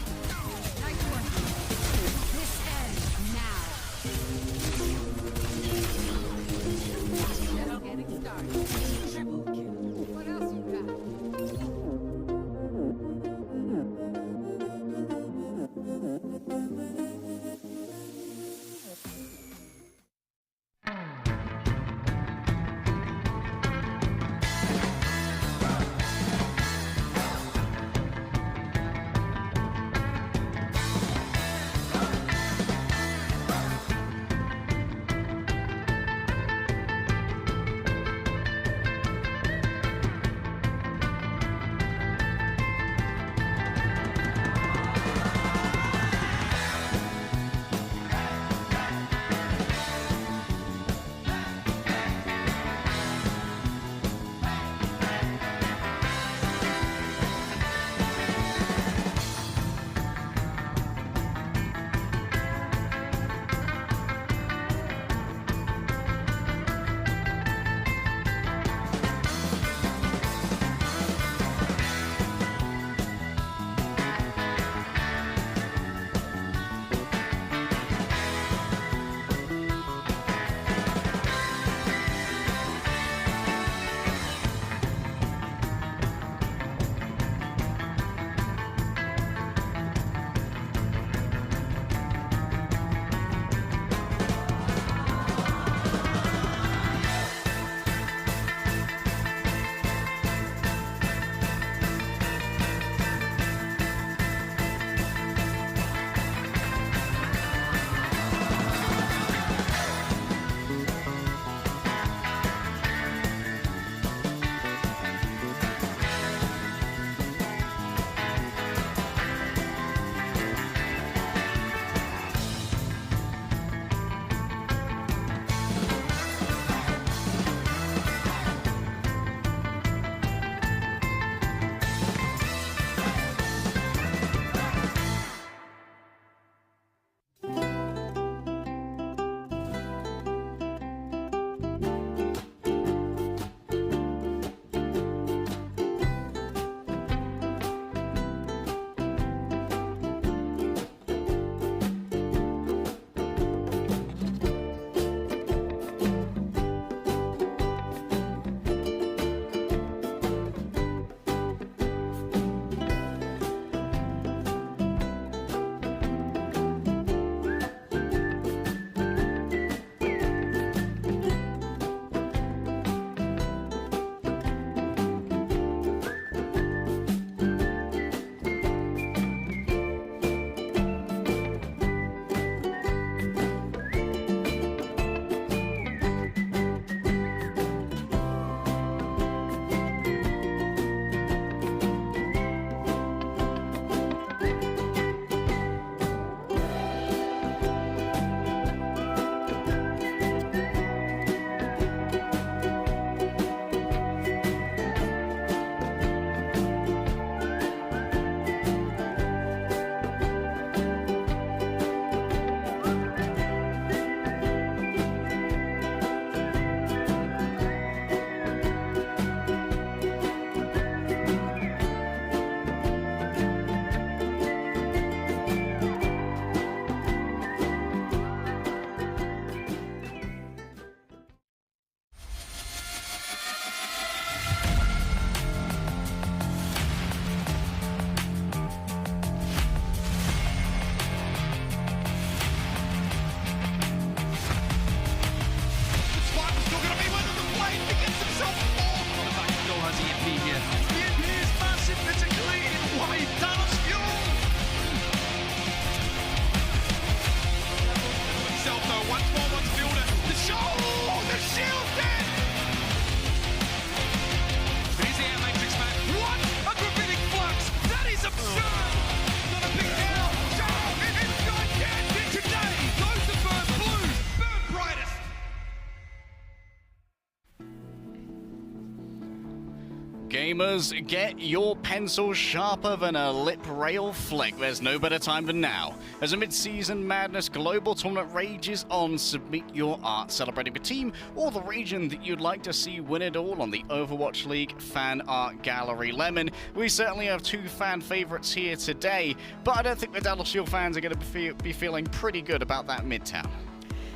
absurd. Gonna pick down. Show. It's gigantic today. Goes to burn blue. Burn brightest. Gamers, get your pencils sharper than a lip rail flick. There's no better time than now. As a Mid-Season Madness global tournament rages on, submit your art celebrating the team or the region that you'd like to see win it all on the Overwatch League Fan Art Gallery. Lemon, we certainly have two fan favorites here today, but I don't think the Dallas Fuel fans are going to be feeling pretty good about that Midtown.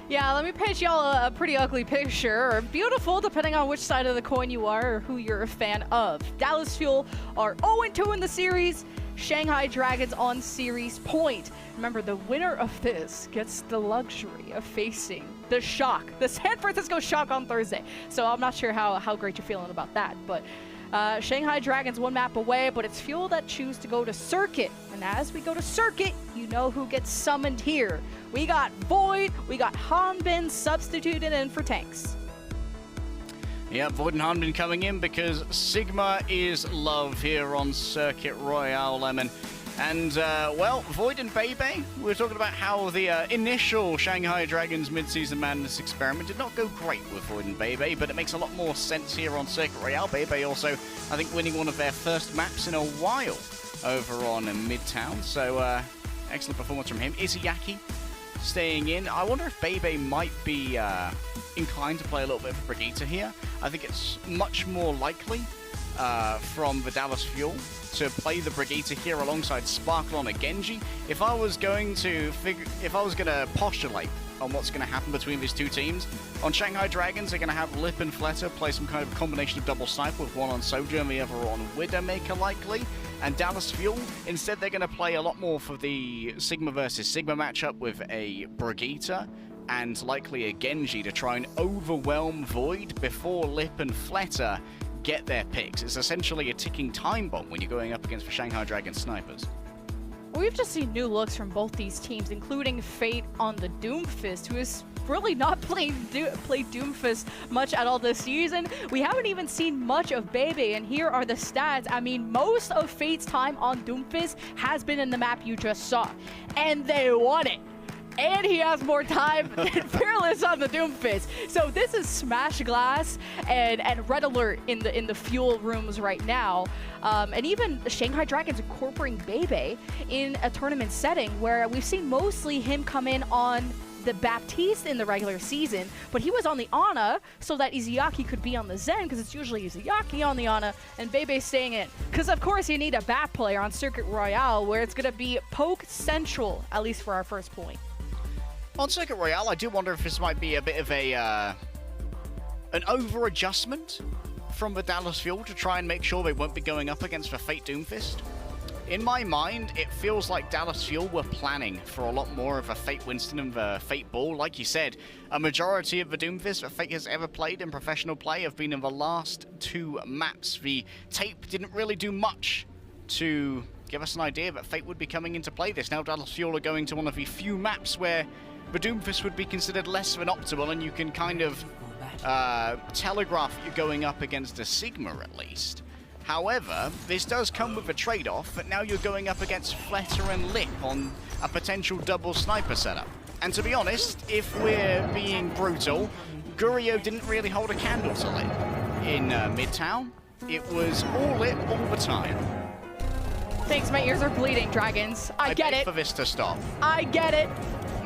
Yeah, let me paint y'all a pretty ugly picture, or beautiful, depending on which side of the coin you are or who you're a fan of. Dallas Fuel are 0-2 in the series. Shanghai Dragons on series point. Remember, the winner of this gets the luxury of facing the Shock, the San Francisco Shock on Thursday. So I'm not sure how great you're feeling about that, but Shanghai Dragons one map away, but it's Fuel that choose to go to Circuit. And as we go to Circuit, you know who gets summoned here. We got Void, we got Hanbin substituted in for tanks. Yeah, Void and Hanbin coming in because Sigma is love here on Circuit Royale, Lemon. And, well, Void and Bebe, we were talking about how the initial Shanghai Dragons Mid-Season Madness experiment did not go great with Void and Bebe, but it makes a lot more sense here on Circuit Royale. Bebe also, I think, winning one of their first maps in a while over on Midtown. So, excellent performance from him. Izayaki staying in. I wonder if Bebe might be inclined to play a little bit of Brigitte here. I think it's much more likely from the Dallas Fuel to play the Brigitte here alongside Sparkle on a Genji. If I was going to postulate on what's going to happen between these two teams, on Shanghai Dragons, they're going to have Lip and Fletter play some kind of combination of double sniper with one on Sojourn and the other on Widowmaker likely. And Dallas Fuel, instead they're going to play a lot more for the Sigma versus Sigma matchup with a Brigitte and likely a Genji to try and overwhelm Void before Lip and Fletter get their picks. It's essentially a ticking time bomb when you're going up against the Shanghai Dragon snipers. We've just seen new looks from both these teams, including Fate on the Doomfist, who has really not played Doomfist much at all this season. We haven't even seen much of Bebe, and here are the stats. I mean, most of Fate's time on Doomfist has been in the map you just saw, and they won it. And he has more time than Fearless on the Doomfist. So this is Smash Glass and Red Alert in the Fuel rooms right now. And even the Shanghai Dragons incorporating Bebe in a tournament setting where we've seen mostly him come in on the Baptiste in the regular season, but he was on the Ana so that Izayaki could be on the Zen, because it's usually Izayaki on the Ana and Bebe staying in. Because of course you need a BAP player on Circuit Royale where it's going to be poke central, at least for our first point. On Circuit Royale, I do wonder if this might be a bit of an over-adjustment from the Dallas Fuel to try and make sure they won't be going up against the Fate Doomfist. In my mind, it feels like Dallas Fuel were planning for a lot more of a Fate Winston and the Fate Ball. Like you said, a majority of the Doomfist that Fate has ever played in professional play have been in the last two maps. The tape didn't really do much to give us an idea that Fate would be coming into play this. Now Dallas Fuel are going to one of the few maps where the Doomfist would be considered less of an optimal, and you can kind of telegraph you're going up against a Sigma at least. However, this does come with a trade-off, that now you're going up against Fletter and Lip on a potential double sniper setup. And to be honest, if we're being brutal, Gurio didn't really hold a candle to Lip in Midtown. It was all Lip all the time. Thanks, my ears are bleeding, Dragons. I get it. For this to stop. I get it.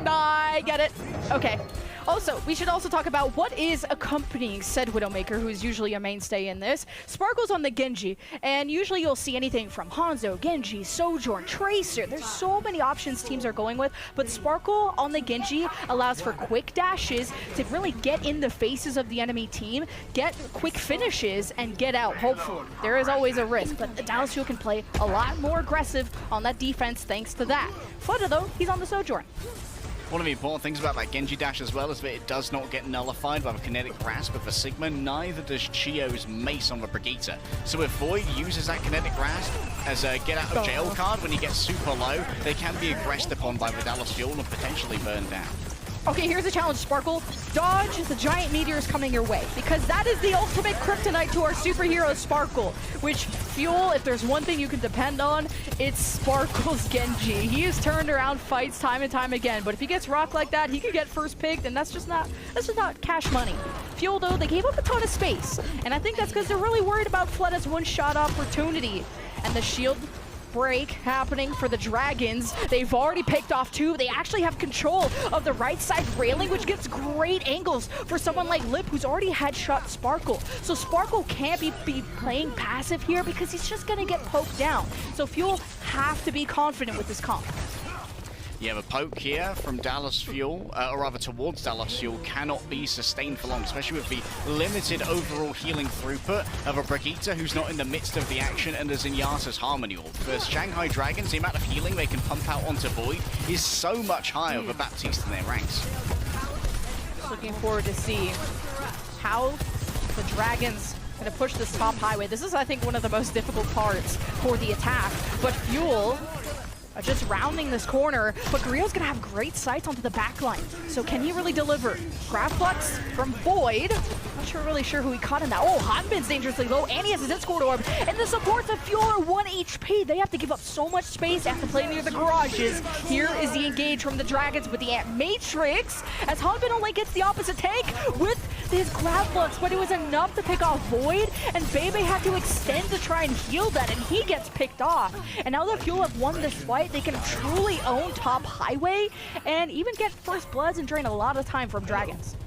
I get it. Okay. Also, we should also talk about what is accompanying said Widowmaker, who is usually a mainstay in this. Sparkle's on the Genji, and usually you'll see anything from Hanzo, Genji, Sojourn, Tracer. There's so many options teams are going with, but Sparkle on the Genji allows for quick dashes to really get in the faces of the enemy team, get quick finishes, and get out, hopefully. There is always a risk, but the Dallas Fuel can play a lot more aggressive on that defense thanks to that. Flutter, though, he's on the Sojourn. One of the important things about that Genji dash as well is that it does not get nullified by the kinetic grasp of the Sigma, neither does Chio's mace on the Brigitte. So if Void uses that kinetic grasp as a get out of jail card when he gets super low, they can be aggressed upon by the Dallas Fuel and potentially burned down. Okay, here's a challenge, Sparkle. Dodge the giant meteors coming your way, because that is the ultimate kryptonite to our superhero, Sparkle. Which, Fuel, if there's one thing you can depend on, it's Sparkle's Genji. He has turned around fights time and time again, but if he gets rocked like that, he could get first picked, and that's just not cash money. Fuel, though, they gave up a ton of space, and I think that's because they're really worried about Fletta's one-shot opportunity. And the shield break happening for the Dragons. They've already picked off 2. They actually have control of the right side railing, which gives great angles for someone like Lip, who's already headshot Sparkle. So Sparkle can't be playing passive here because he's just going to get poked down. So Fuel have to be confident with this comp. You have a poke here from Dallas Fuel, or rather towards Dallas Fuel, cannot be sustained for long, especially with the limited overall healing throughput of a Brigitte who's not in the midst of the action and a Zenyatta's Harmony Orb. For Shanghai Dragons, the amount of healing they can pump out onto Void is so much higher with a Baptiste in their ranks. Looking forward to see how the Dragons going to push this top highway. This is, I think, one of the most difficult parts for the attack, but Fuel just rounding this corner, but Grillo's gonna have great sights onto the back line. So can he really deliver? Grab Flux from Void. Not really sure who he caught in that. Oh, Hanbin's dangerously low, and he has his Discord Orb. And the supports of Fuel are 1 HP. They have to give up so much space. They have to play near the garages. Here is the engage from the Dragons with the Ant Matrix, as Hanbin only gets the opposite take with his Grab Flux, but it was enough to pick off Void, and Bebe had to extend to try and heal that, and he gets picked off. And now that Fuel have won this fight, they can truly own top highway and even get first bloods and drain a lot of time from Dragons.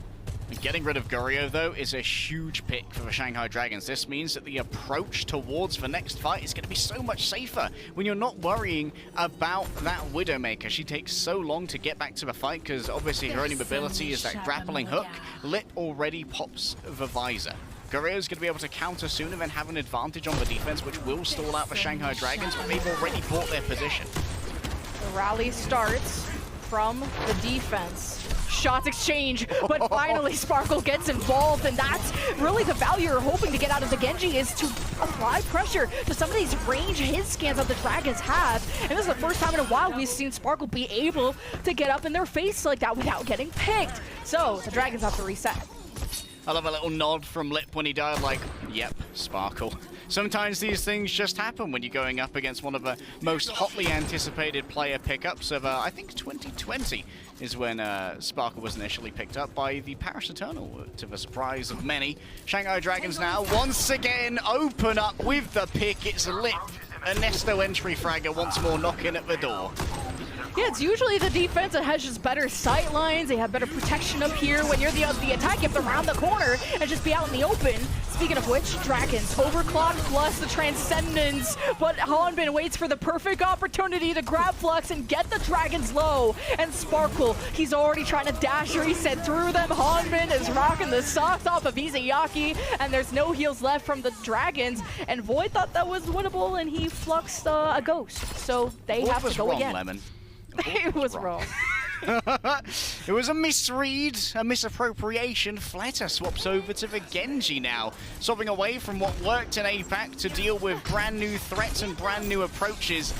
Getting rid of Gurio, though, is a huge pick for the Shanghai Dragons. This means that the approach towards the next fight is going to be so much safer when you're not worrying about that Widowmaker. She takes so long to get back to the fight because obviously her only mobility is that grappling hook. Lip already pops the visor. Gurio's going to be able to counter soon and then have an advantage on the defense, which will stall out the Shanghai Dragons, but they've already bought their position. The rally starts from the defense. Shots exchange, but finally Sparkle gets involved, and that's really the value you're hoping to get out of the Genji, is to apply pressure to some of these range hit scans that the Dragons have. And this is the first time in a while we've seen Sparkle be able to get up in their face like that without getting picked. So the Dragons have to reset. I love a little nod from Lip when he died, like, yep, Sparkle. Sometimes these things just happen when you're going up against one of the most hotly anticipated player pickups of, I think, 2020 is when Sparkle was initially picked up by the Paris Eternal, to the surprise of many. Shanghai Dragons now, once again, open up with the pick. It's Lip. Ernesto entry fragger once more knocking at the door. Yeah, it's usually the defense that has just better sight lines. They have better protection up here. When you're the attack, you have to round the corner and just be out in the open. Speaking of which, Dragons overclock plus the Transcendence, but Hanbin waits for the perfect opportunity to grab Flux and get the Dragons low. And Sparkle, he's already trying to dash reset through them. Hanbin is rocking the socks off of Izayaki, and there's no heals left from the Dragons. And Void thought that was winnable, and he fluxed a ghost. So they have to go again. Lemon? It was wrong. It was a misread, a misappropriation. Fleta swaps over to the Genji now, swapping away from what worked in APAC to deal with brand new threats and brand new approaches.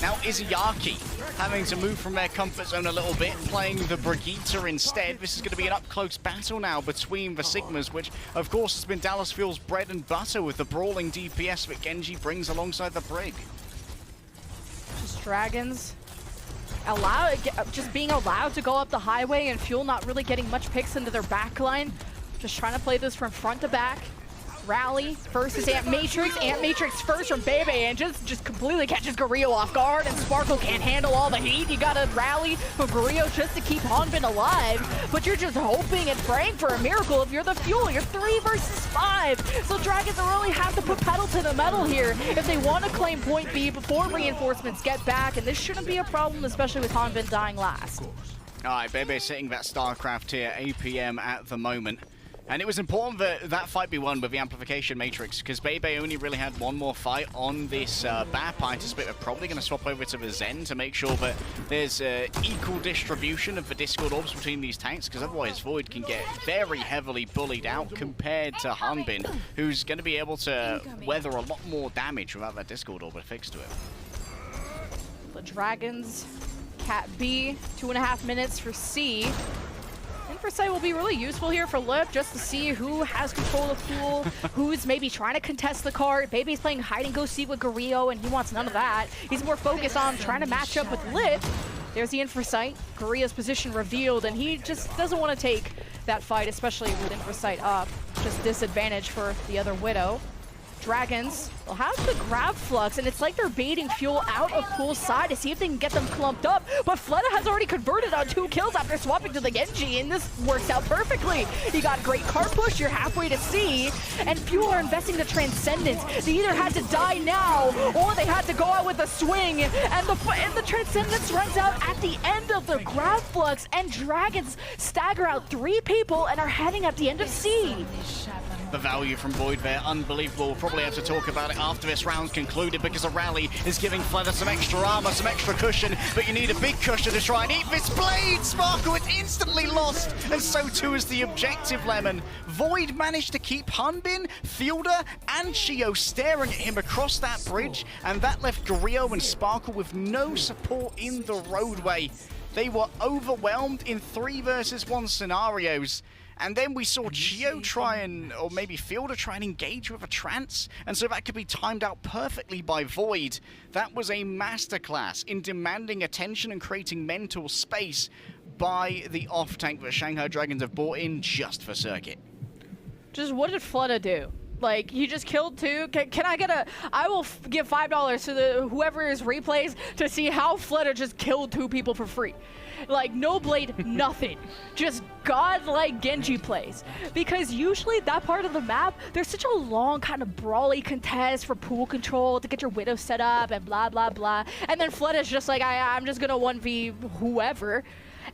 Now Izayaki having to move from their comfort zone a little bit, playing the Brigitte instead. This is going to be an up-close battle now between the Sigmas, which of course has been Dallas Fuel's bread and butter with the brawling DPS that Genji brings alongside the Brig. Just Dragons just being allowed to go up the highway, and Fuel not really getting much picks into their backline. Just trying to play this from front to back. Rally versus Ant Matrix first from Bebe, and just completely catches Gurio off guard, and Sparkle can't handle all the heat. You gotta rally for Gurio just to keep Hanbin alive, but you're just hoping and praying for a miracle if you're the Fuel. You're 3 versus 5, so Dragons really have to put pedal to the metal here if they want to claim point B before reinforcements get back, and this shouldn't be a problem, especially with Hanbin dying last. Alright, Bebe sitting that StarCraft tier APM at the moment. And it was important that that fight be won with the Amplification Matrix, because Bebe only really had one more fight on this BAP. I anticipate they're probably going to swap over to the Zen to make sure that there's equal distribution of the Discord Orbs between these tanks, because otherwise Void can get very heavily bullied out compared to Hanbin, who's going to be able to weather a lot more damage without that Discord Orb affixed to it. The Dragons, Cat B, 2.5 minutes for C. Inversight will be really useful here for Lip, just to see who has control of Pool, who's maybe trying to contest the cart. Baby's playing hide-and-go-seek with Gorilla, and he wants none of that. He's more focused on trying to match up with Lip. There's the Inversight. Gorilla's position revealed, and he just doesn't want to take that fight, especially with Inversight up. Just disadvantage for the other Widow. Dragons will have the grab Flux, and it's like they're baiting Fuel out of Pool's side to see if they can get them clumped up. But Fleta has already converted on 2 kills after swapping to the Genji, and this works out perfectly. He got great card push, you're halfway to C, and Fuel are investing the Transcendence. They either had to die now, or they had to go out with a swing, and the Transcendence runs out at the end of the grab Flux, and Dragons stagger out 3 people and are heading at the end of C. The value from Void there, unbelievable. We'll probably have to talk about it after this round's concluded because a rally is giving Fleta some extra armor, some extra cushion, but you need a big cushion to try and eat this blade. Sparkle is instantly lost, and so too is the objective, Lemon. Void managed to keep Hunbin, Fielder, and Chio staring at him across that bridge, and that left Gorilla and Sparkle with no support in the roadway. They were overwhelmed in 3 versus 1 scenarios. And then we saw Chio try and, or maybe Fielder try and engage with a trance, and so that could be timed out perfectly by Void. That was a masterclass in demanding attention and creating mental space by the off-tank that Shanghai Dragons have brought in just for Circuit. Just what did Fleta do? Like, he just killed 2. Can I get I will give $5 to whoever is replays to see how Fleta just killed 2 people for free. Like, no blade, nothing. Just godlike Genji plays. Because usually that part of the map, there's such a long kind of brawly contest for pool control to get your Widow set up and blah, blah, blah. And then Fleta's just like, I'm just gonna 1v whoever.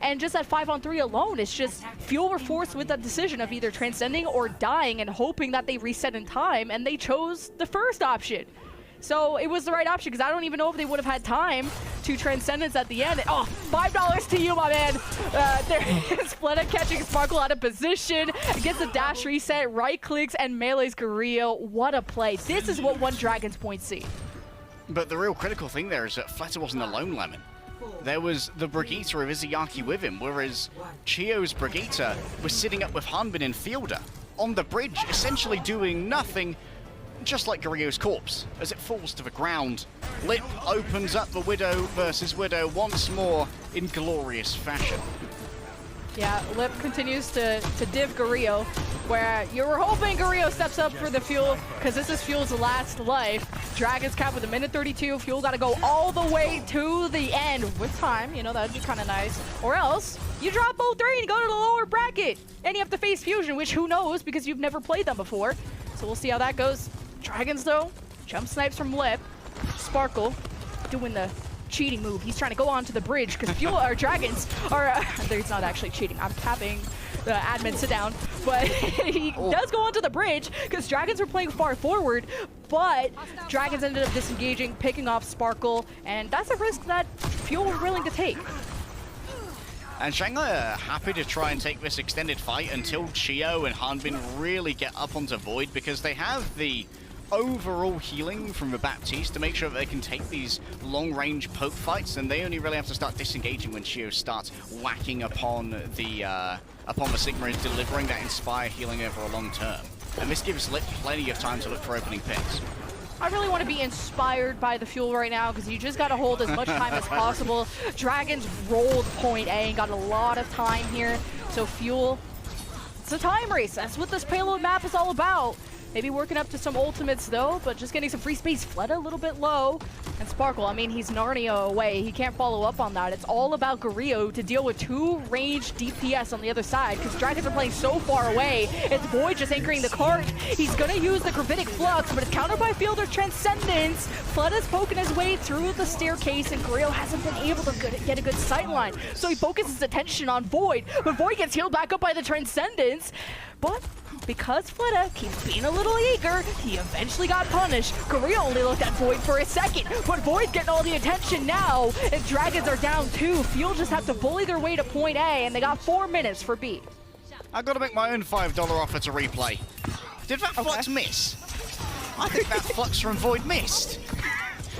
And just at 5-on-3 alone, it's just Fuel were forced with that decision of either transcending or dying and hoping that they reset in time, and they chose the first option. So it was the right option, because I don't even know if they would have had time to Transcendence at the end. Oh, $5 to you, my man. There is Fleta catching Sparkle out of position, gets a dash reset, right clicks, and melees Gorilla. What a play. This is what won Dragon's Point C. But the real critical thing there is that Fleta wasn't alone, Lemon. There was the Brigitte of Izayaki with him, whereas Chio's Brigitte was sitting up with Hanbin and Fielder on the bridge, essentially doing nothing, just like Gorilla's corpse, as it falls to the ground. Lip opens up the Widow versus Widow once more in glorious fashion. Yeah, Lip continues to div Gorilla, where you were hoping Gorilla steps up for the Fuel, because this is Fuel's last life. Dragons cap with a minute 32. Fuel got to go all the way to the end with time. You know, that'd be kind of nice. Or else, you drop 0-3 and go to the lower bracket. And you have to face Fusion, which who knows, because you've never played them before. So we'll see how that goes. Dragons, though, jump snipes from Lip. Sparkle doing the cheating move. He's trying to go onto the bridge because Fuel or Dragons are he's not actually cheating. I'm tapping the admin sit down, but he does go onto the bridge because Dragons were playing far forward, but Dragons ended up disengaging, picking off Sparkle, and that's a risk that Fuel were willing to take. And Shanghai are happy to try and take this extended fight until Chio and Hanbin really get up onto Void, because they have the overall healing from the Baptiste to make sure that they can take these long-range poke fights, and they only really have to start disengaging when Chio starts whacking upon the Sigma and delivering that Inspire healing over a long term. And this gives Lip plenty of time to look for opening picks. I really want to be inspired by the Fuel right now, because you just got to hold as much time as possible. Dragons rolled point A and got a lot of time here. So Fuel, it's a time race. That's what this payload map is all about. Maybe working up to some ultimates though, but just getting some free space. Fleta a little bit low. And Sparkle, I mean, he's Narnia away. He can't follow up on that. It's all about Gorilla to deal with 2 ranged DPS on the other side, because Dragons are playing so far away. It's Void just anchoring the cart. He's going to use the Gravitic Flux, but it's countered by Fielder Transcendence. Fleta's poking his way through the staircase, and Gorilla hasn't been able to get a good sightline. So he focuses attention on Void, but Void gets healed back up by the Transcendence. But because Fleta keeps being a little eager, he eventually got punished. Gorilla only looked at Void for a second, but Void's getting all the attention now, and Dragons are down 2. Fuel just have to bully their way to point A, and they got 4 minutes for B. I gotta make my own $5 offer to replay. Did that Flux miss? I think that Flux from Void missed.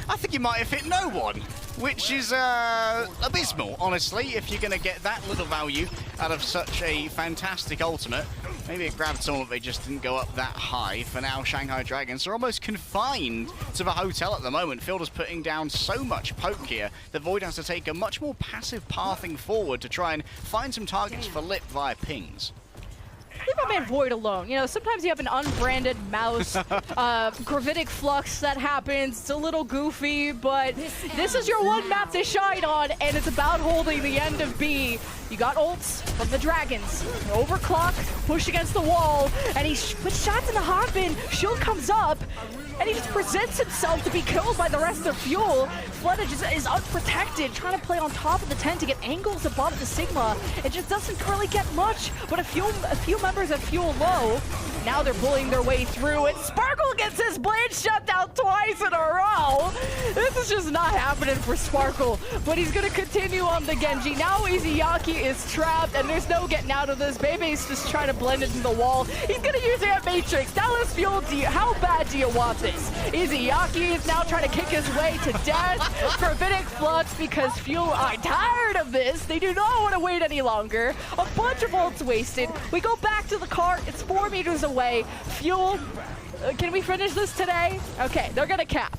I think he might have hit no one. which is abysmal, honestly, if you're going to get that little value out of such a fantastic ultimate. Maybe it grabbed someone, but they just didn't go up that high. For now, Shanghai Dragons are almost confined to the hotel at the moment. Fielder's putting down so much poke here that Void has to take a much more passive pathing forward to try and find some targets for Lip via pings. Leave my man Void alone. You know, sometimes you have an unbranded mouse, gravitic flux that happens. It's a little goofy, but this is your one map to shine on, and it's about holding the end of B. You got ults from the Dragons. Overclock, push against the wall, and he puts shots in the Hotbin. Shield comes up, and he just presents himself to be killed by the rest of Fuel. Fleta just is unprotected, trying to play on top of the tent to get angles above the Sigma. It just doesn't currently get much, but a few members of Fuel low. Now they're pulling their way through, and Sparkle gets his blade shut down twice in a row. This is just not happening for Sparkle, but he's gonna continue on the Genji. Now Izayaki is trapped, and there's no getting out of this. Bebe's just trying to blend into the wall. He's gonna use that Matrix. Now let's Fuel, how bad do you want this? Izayaki is now trying to kick his way to death. Gravitic Flux, because Fuel are tired of this. They do not want to wait any longer. A bunch of ults wasted. We go back to the cart. It's 4 meters away. Fuel, can we finish this today? Okay, they're gonna cap.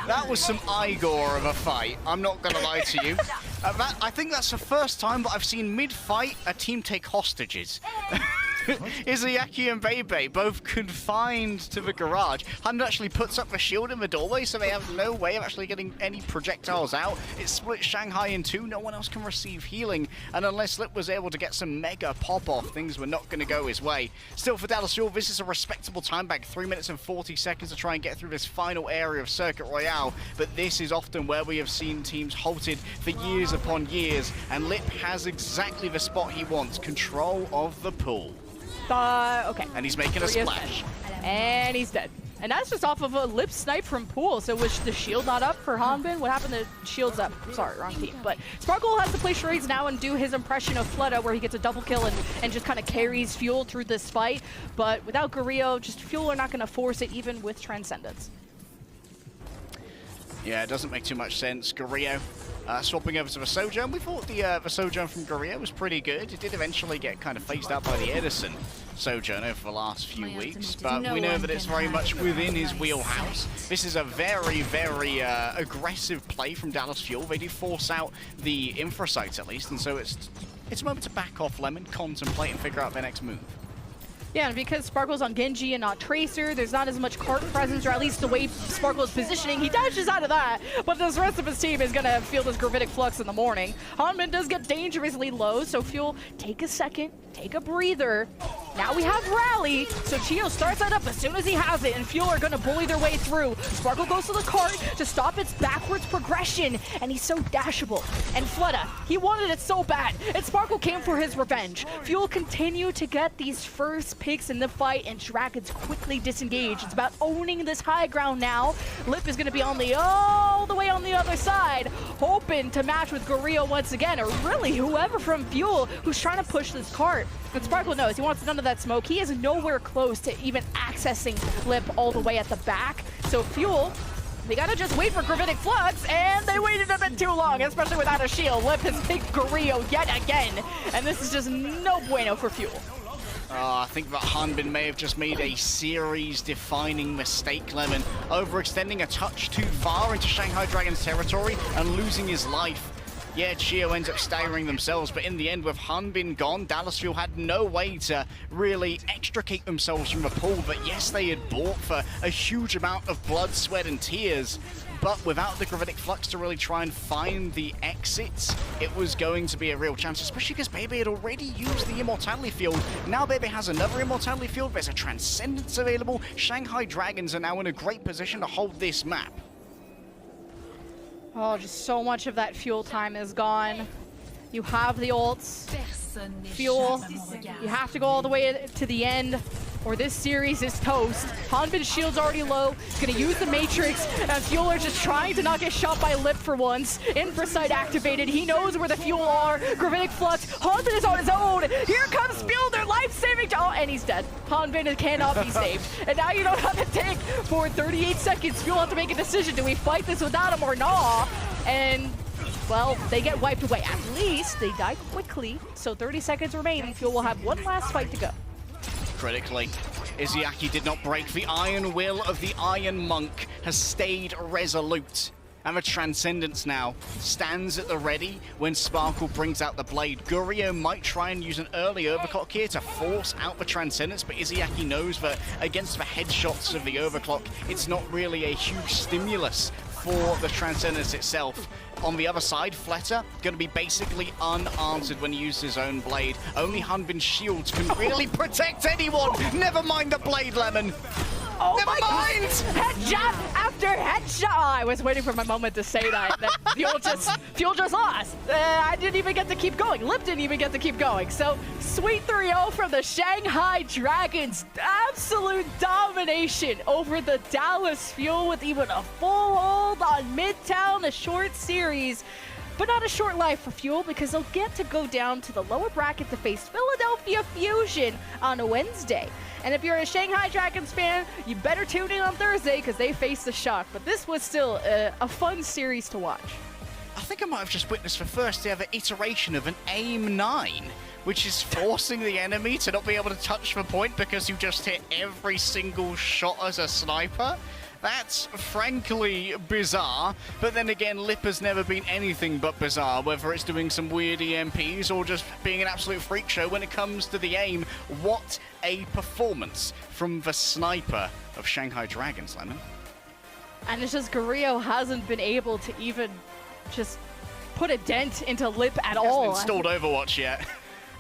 That was some Igor of a fight, I'm not going to lie to you. I think that's the first time that I've seen mid-fight a team take hostages. Izayaki and Bebe both confined to the garage. Hunt actually puts up a shield in the doorway, so they have no way of actually getting any projectiles out. It splits Shanghai in two. No one else can receive healing, and unless Lip was able to get some mega pop-off, things were not going to go his way. Still, for Dallas Fuel, this is a respectable time back. 3 minutes and 40 seconds to try and get through this final area of Circuit Royale, but this is often where we have seen teams halted for years upon years, and Lip has exactly the spot he wants, control of the pool. Okay. And he's making a splash. And he's dead. And that's just off of a Lip snipe from Pool. So was the shield not up for Hanbin? What happened to shield's up? Sorry, wrong team. But Sparkle has to play charades now and do his impression of Fleta, where he gets a double kill and just kind of carries Fuel through this fight. But without Guerrillo, just Fuel are not going to force it even with Transcendence. Yeah, it doesn't make too much sense. Guerrillo swapping over to the Sojourn. We thought the Sojourn from Guerrillo was pretty good. It did eventually get kind of phased out by the Edison Sojourn over the last few weeks, but we know that it's very much within his wheelhouse. This is a very, very aggressive play from Dallas Fuel. They do force out the infra sites at least, and so it's a moment to back off Lemon, contemplate, and figure out their next move. Yeah, and because Sparkle's on Genji and not Tracer, there's not as much cart presence, or at least the way Sparkle is positioning. He dashes out of that, but this rest of his team is going to feel this Gravitic Flux in the morning. Hanbin does get dangerously low, so Fuel, take a second, take a breather. Now we have Rally, so Chio starts that up as soon as he has it, and Fuel are going to bully their way through. Sparkle goes to the cart to stop its backwards progression, and he's so dashable. And Fleta, he wanted it so bad, and Sparkle came for his revenge. Fuel continue to get these first picks in the fight, and Dragons quickly disengage. It's about owning this high ground now. Lip is going to be on all the way on the other side, hoping to match with Guerrillo once again, or really whoever from Fuel who's trying to push this cart. But Sparkle knows he wants none of that smoke. He is nowhere close to even accessing Lip all the way at the back. So Fuel, they gotta just wait for Gravitic Flux, and they waited a bit too long, especially without a shield. Lip has picked Guerrillo yet again, and this is just no bueno for Fuel. I think that Hanbin may have just made a series-defining mistake, Lemon, overextending a touch too far into Shanghai Dragons territory and losing his life. Yeah, Chio ends up staggering themselves, but in the end, with Hanbin gone, Dallas Fuel had no way to really extricate themselves from the pool. But yes, they had bought for a huge amount of blood, sweat, and tears. But without the Gravitic Flux to really try and find the exits, it was going to be a real chance, especially because Bebe had already used the Immortality Field. Now Bebe has another Immortality Field, there's a Transcendence available. Shanghai Dragons are now in a great position to hold this map. Oh, just so much of that Fuel time is gone. You have the ults. Fuel, you have to go all the way to the end. or this series is toast. Hanbin's shield's already low. He's gonna use the Matrix, and Fuel are just trying to not get shot by Lip for once. Infrasight activated. He knows where the Fuel are. Gravitic Flux. Hanbin is on his own. Here comes Fuel, their life-saving. Oh, and he's dead. Hanbin cannot be saved. And now you don't have a tank for 38 seconds. Fuel have to make a decision. Do we fight this without him or not? And well, they get wiped away. At least they die quickly. So 30 seconds remain. Fuel will have one last fight to go. Critically, Izayaki did not break. The iron will of the Iron Monk has stayed resolute. And the Transcendence now stands at the ready when Sparkle brings out the blade. Gurio might try and use an early overclock here to force out the Transcendence, but Izayaki knows that against the headshots of the overclock, it's not really a huge stimulus for the Transcendence itself. On the other side, Fleta going to be basically unanswered when he uses his own blade. Only Hanbin's shields can really protect anyone. Never mind the blade, Lemon. Oh Never my mind! God. Headshot after headshot! Oh, I was waiting for my moment to say that. Fuel just lost. I didn't even get to keep going. Lip didn't even get to keep going. So, sweet 3-0 from the Shanghai Dragons. Absolute domination over the Dallas Fuel with even a full hold on Midtown, a short series. But not a short life for Fuel because they'll get to go down to the lower bracket to face Philadelphia Fusion on a Wednesday. And if you're a Shanghai Dragons fan, you better tune in on Thursday because they face the Shock. But this was still a fun series to watch. I think I might have just witnessed the first ever iteration of an aim 9, which is forcing the enemy to not be able to touch the point because you just hit every single shot as a sniper. That's frankly bizarre, but then again, Lip has never been anything but bizarre, whether it's doing some weird EMPs or just being an absolute freak show when it comes to the aim. What a performance from the sniper of Shanghai Dragons, Lemon. And it's just Gurio hasn't been able to even just put a dent into Lip at all. He hasn't installed Overwatch yet.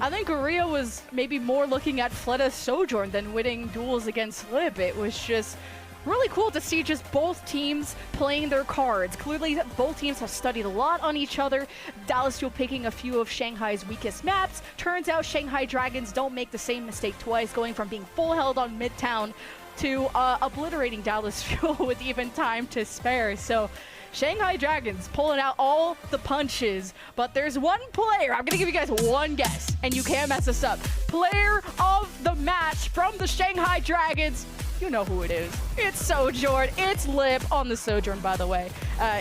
I think Gurio was maybe more looking at Fleta's Sojourn than winning duels against Lip. It was just really cool to see just both teams playing their cards. Clearly, both teams have studied a lot on each other. Dallas Fuel picking a few of Shanghai's weakest maps. Turns out Shanghai Dragons don't make the same mistake twice, going from being full held on Midtown to obliterating Dallas Fuel with even time to spare. So Shanghai Dragons pulling out all the punches, but there's one player, I'm gonna give you guys one guess, and you can't mess this up. Player of the match from the Shanghai Dragons. You know who it is. It's Sojourn. It's Lip on the Sojourn, by the way.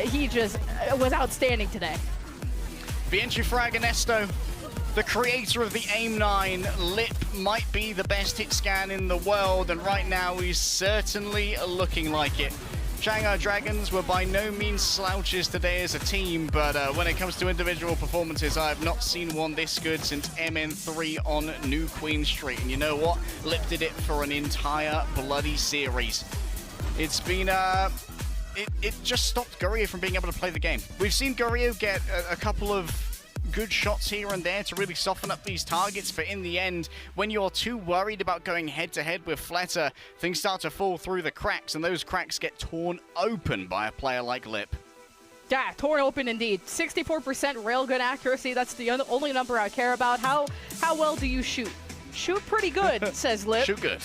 He just was outstanding today. Bienchi Fraganesto, the creator of the aim 9, Lip might be the best hit scan in the world, and right now he's certainly looking like it. Shanghai Dragons were by no means slouches today as a team, but when it comes to individual performances, I have not seen one this good since MN3 on New Queen Street. And you know what? Lip did it for an entire bloody series. It's been, it just stopped Gurio from being able to play the game. We've seen Gurio get a couple of good shots here and there to really soften up these targets, but in the end, when you're too worried about going head-to-head with Fleta, things start to fall through the cracks, and those cracks get torn open by a player like Lip. Yeah, torn open indeed. 64% railgun accuracy, that's the only number I care about. How well do you shoot? Shoot pretty good, says Lip. Shoot good.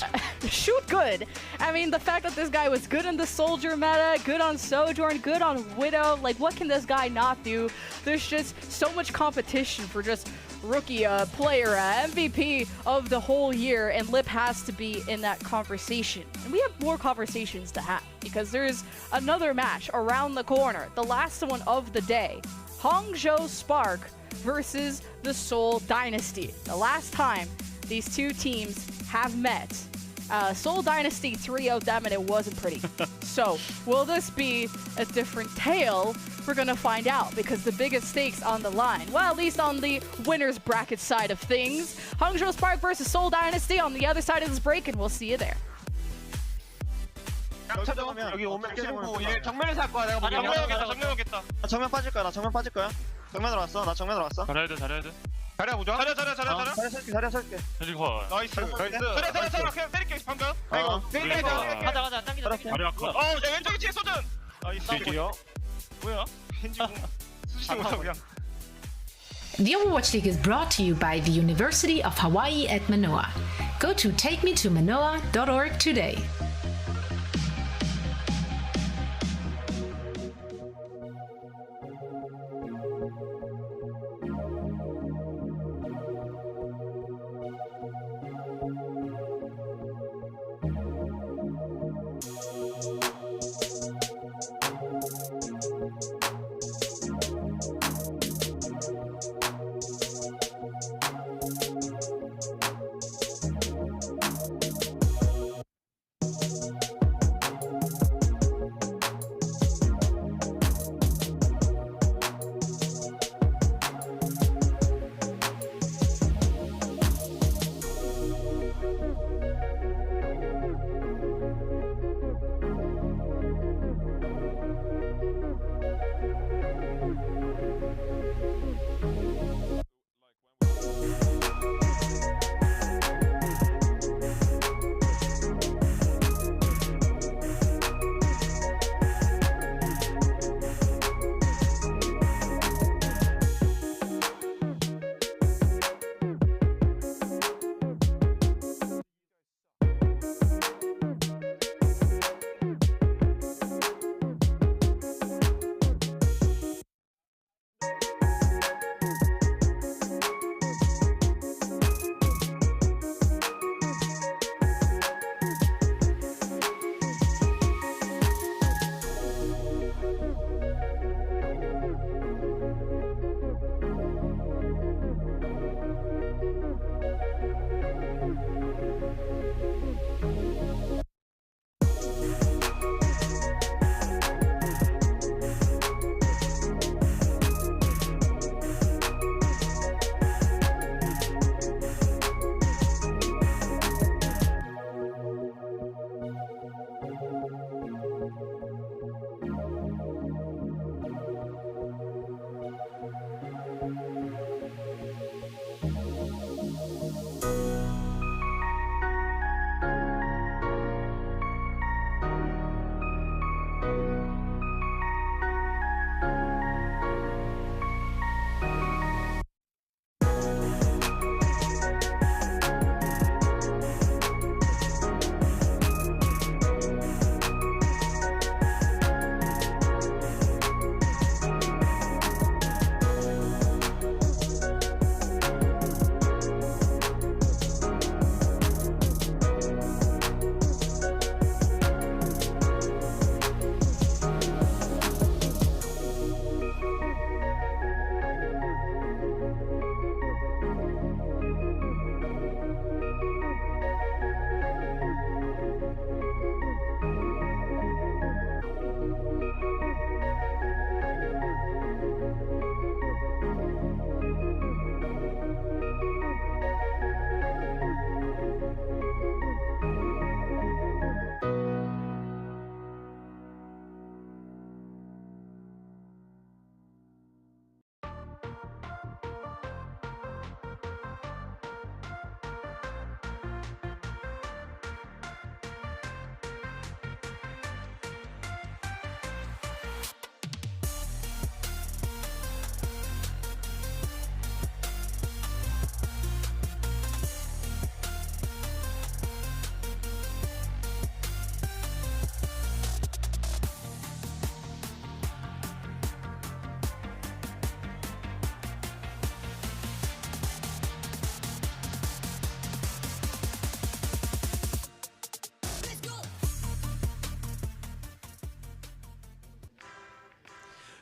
Shoot good. I mean, the fact that this guy was good in the Soldier meta, good on Sojourn, good on Widow, like, what can this guy not do? There's just so much competition for just rookie player, MVP of the whole year, and Lip has to be in that conversation. And we have more conversations to have, because there's another match around the corner, the last one of the day. Hangzhou Spark versus the Seoul Dynasty. The last time these two teams have met. Seoul Dynasty 3-0 them, and it wasn't pretty. So, will this be a different tale? We're gonna find out, because the biggest stakes on the line. Well, at least on the winner's bracket side of things. Hangzhou Spark versus Seoul Dynasty on the other side of this break, and we'll see you there. 여기 오면 고 얘 정면에서 할 거야. 내가 보기엔. 정면 오겠다. 나 정면 빠질 거야. 나 정면 빠질 거야. 정면으로 왔어. 나 정면으로 왔어. 잘해야 돼. 자리야 보자. 자리야 설게. 해줄 거. 나이스. 자리야 그냥 때릴게 방금. 가자. 당기자. 다리 아까. 야 왼쪽에 뒤에 쏘든. 나이스. 뒤요? 뭐야? 겐지공. 수시 오자 그냥. The Overwatch League is brought to you by the University of Hawaii at Manoa. Go to takemetomanoa.org today.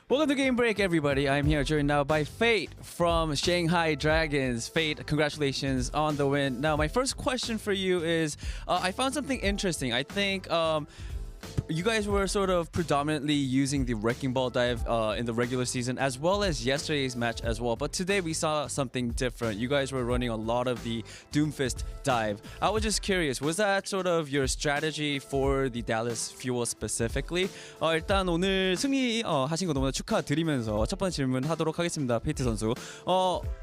Welcome to Game Break, everybody. I'm here joined now by Fate from Shanghai Dragons. Fate, congratulations on the win. Now, my first question for you is, I found something interesting. I think you guys were sort of predominantly using the Wrecking Ball dive in the regular season, as well as yesterday's match as well. But today we saw something different. You guys were running a lot of the Doomfist dive. I was just curious, was that sort of your strategy for the Dallas Fuel specifically? 일단 오늘 승리 하신 거 너무나 축하드리면서 첫 번째 질문 하도록 하겠습니다. 페이트 선수.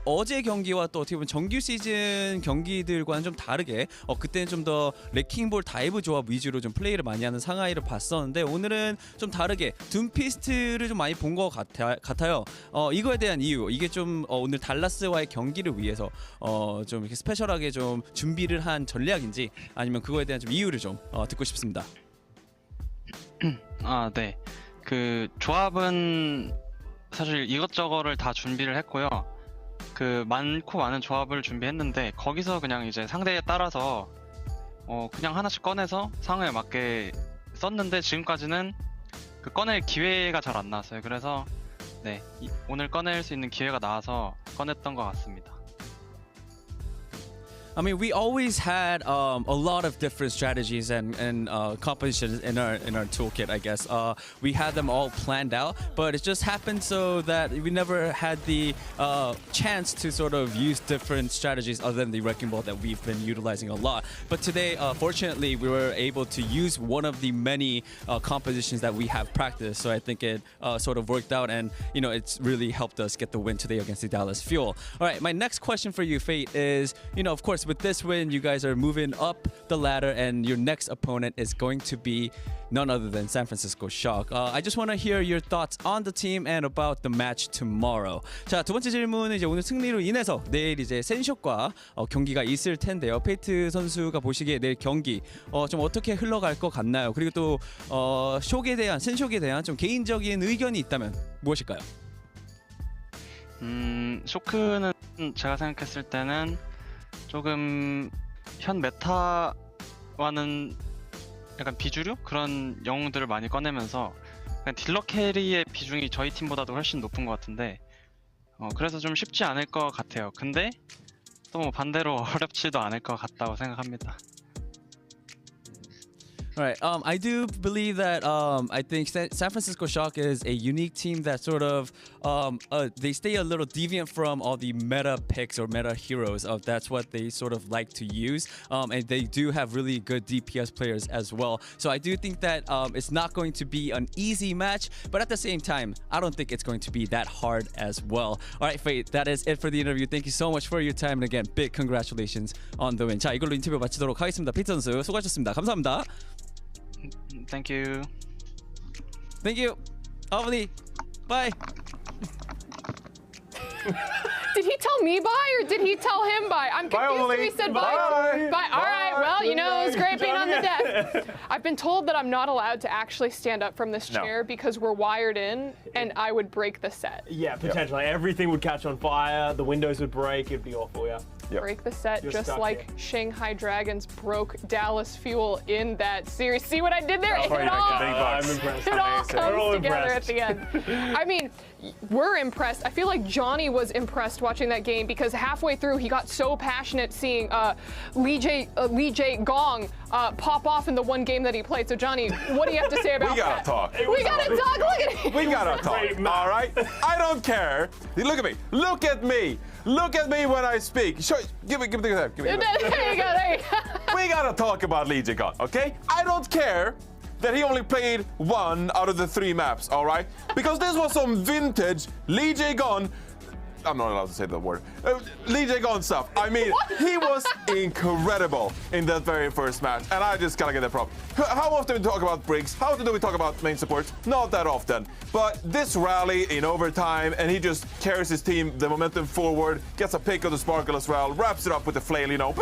어제 경기와 또 어떻게 보면 정규 시즌 경기들과는 좀 다르게 그때는 좀 더 레킹볼 다이브 조합 위주로 좀 플레이를 많이 하는 상하이 샹하이를 봤었는데 오늘은 좀 다르게 둠피스트를 좀 많이 본 것 같아요. 이거에 대한 이유, 이게 좀 오늘 달라스와의 경기를 위해서 좀 이렇게 스페셜하게 좀 준비를 한 전략인지 아니면 그거에 대한 좀 이유를 좀 듣고 싶습니다. 아, 네. 그 조합은 사실 이것저것을 다 준비를 했고요. 그 많고 많은 조합을 준비했는데 거기서 그냥 이제 상대에 따라서 그냥 하나씩 꺼내서 상황에 맞게 썼는데 지금까지는 그 꺼낼 기회가 잘 안 나왔어요. 그래서 네, 오늘 꺼낼 수 있는 기회가 나와서 꺼냈던 것 같습니다. I mean, we always had a lot of different strategies and compositions in our toolkit. I guess we had them all planned out, but it just happened so that we never had the chance to sort of use different strategies other than the wrecking ball that we've been utilizing a lot. But today, fortunately, we were able to use one of the many compositions that we have practiced. So I think it sort of worked out, and it's really helped us get the win today against the Dallas Fuel. All right, my next question for you, Fate, is of course, with this win, you guys are moving up the ladder, and your next opponent is going to be none other than San Francisco Shock. I just want to hear your thoughts on the team and about the match tomorrow. 자, 두 번째 질문은 이제 오늘 승리로 인해서 내일 이제 센쇼과 경기가 있을 텐데요. 페이트 선수가 보시기에 내일 경기 좀 어떻게 흘러갈 것 같나요? 그리고 또 센쇼에 대한 좀 개인적인 의견이 있다면 무엇일까요? 쇼크는 제가 생각했을 때는 조금 현 메타와는 약간 비주류? 그런 영웅들을 많이 꺼내면서 그냥 딜러 캐리의 비중이 저희 팀보다도 훨씬 높은 것 같은데 그래서 좀 쉽지 않을 것 같아요. 근데 또 뭐 반대로 어렵지도 않을 것 같다고 생각합니다. All right. I do believe that I think San Francisco Shock is a unique team that sort of they stay a little deviant from all the meta picks or meta heroes. That's what they sort of like to use. And they do have really good DPS players as well. So I do think that it's not going to be an easy match, but at the same time, I don't think it's going to be that hard as well. All right, Fate, that is it for the interview. Thank you so much for your time, and again, big congratulations on the win. 자, 이걸로 인터뷰 마치도록 하겠습니다. 피트 선수 수고하셨습니다. 감사합니다. Thank you. Thank you. Avani. Bye. Did he tell me bye or did he tell him bye? I'm confused if he said bye. Bye. All right. Well, it was great being on the deck. I've been told that I'm not allowed to actually stand up from this chair because we're wired in and I would break the set. Yeah, potentially. Everything would catch on fire. The windows would break. It'd be awful, yeah. Break the set You're just stuck like here. Shanghai Dragons broke Dallas Fuel in that series. See what I did there? I'm impressed. It all We're all comes together impressed. at the end. I mean, we're impressed. I feel like Johnny was impressed watching that game because halfway through he got so passionate seeing Lee J Gong pop off in the one game that he played. So Johnny, what do you have to say about We gotta that? talk. We gotta talk. Look at him. We gotta talk. All right? I don't care. Look at me. Look at me. Look at me when I speak. Give me the time. Give me the time. There you go. There you go. We gotta talk about Lee Jae-gon, okay? I don't care that he only played 1 out of the 3 maps, all right? Because this was some vintage Lee Jae-gon. I'm not allowed to say the word. Lee Jae-gon stuff. I mean, he was incredible in that very first match, and I just gotta get that problem. How often do we talk about Briggs? How often do we talk about main support? Not that often. But this rally in overtime, and he just carries his team, the momentum forward, gets a pick of the Sparkle as well, wraps it up with the flail,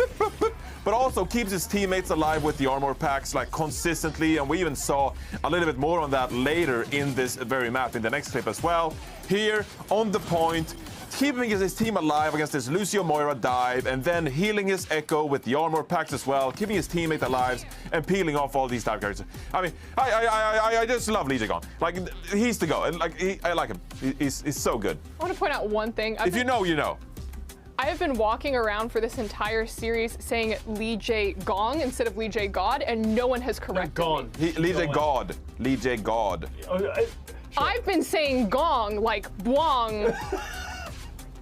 but also keeps his teammates alive with the armor packs like consistently, and we even saw a little bit more on that later in this very map in the next clip as well. Here, on the point, keeping his team alive against this Lucio Moira dive, and then healing his Echo with the armor packs as well, keeping his teammate alive, and peeling off all these dive characters. I mean, I just love Lee Jae-gon. Like, he's the go. And I like him. He's so good. I want to point out one thing. If you know, you know. I have been walking around for this entire series saying Lee J Gong instead of Lee J God, and no one has corrected me. Lee Jae God. Lee Jae God. I've been saying gong like buong.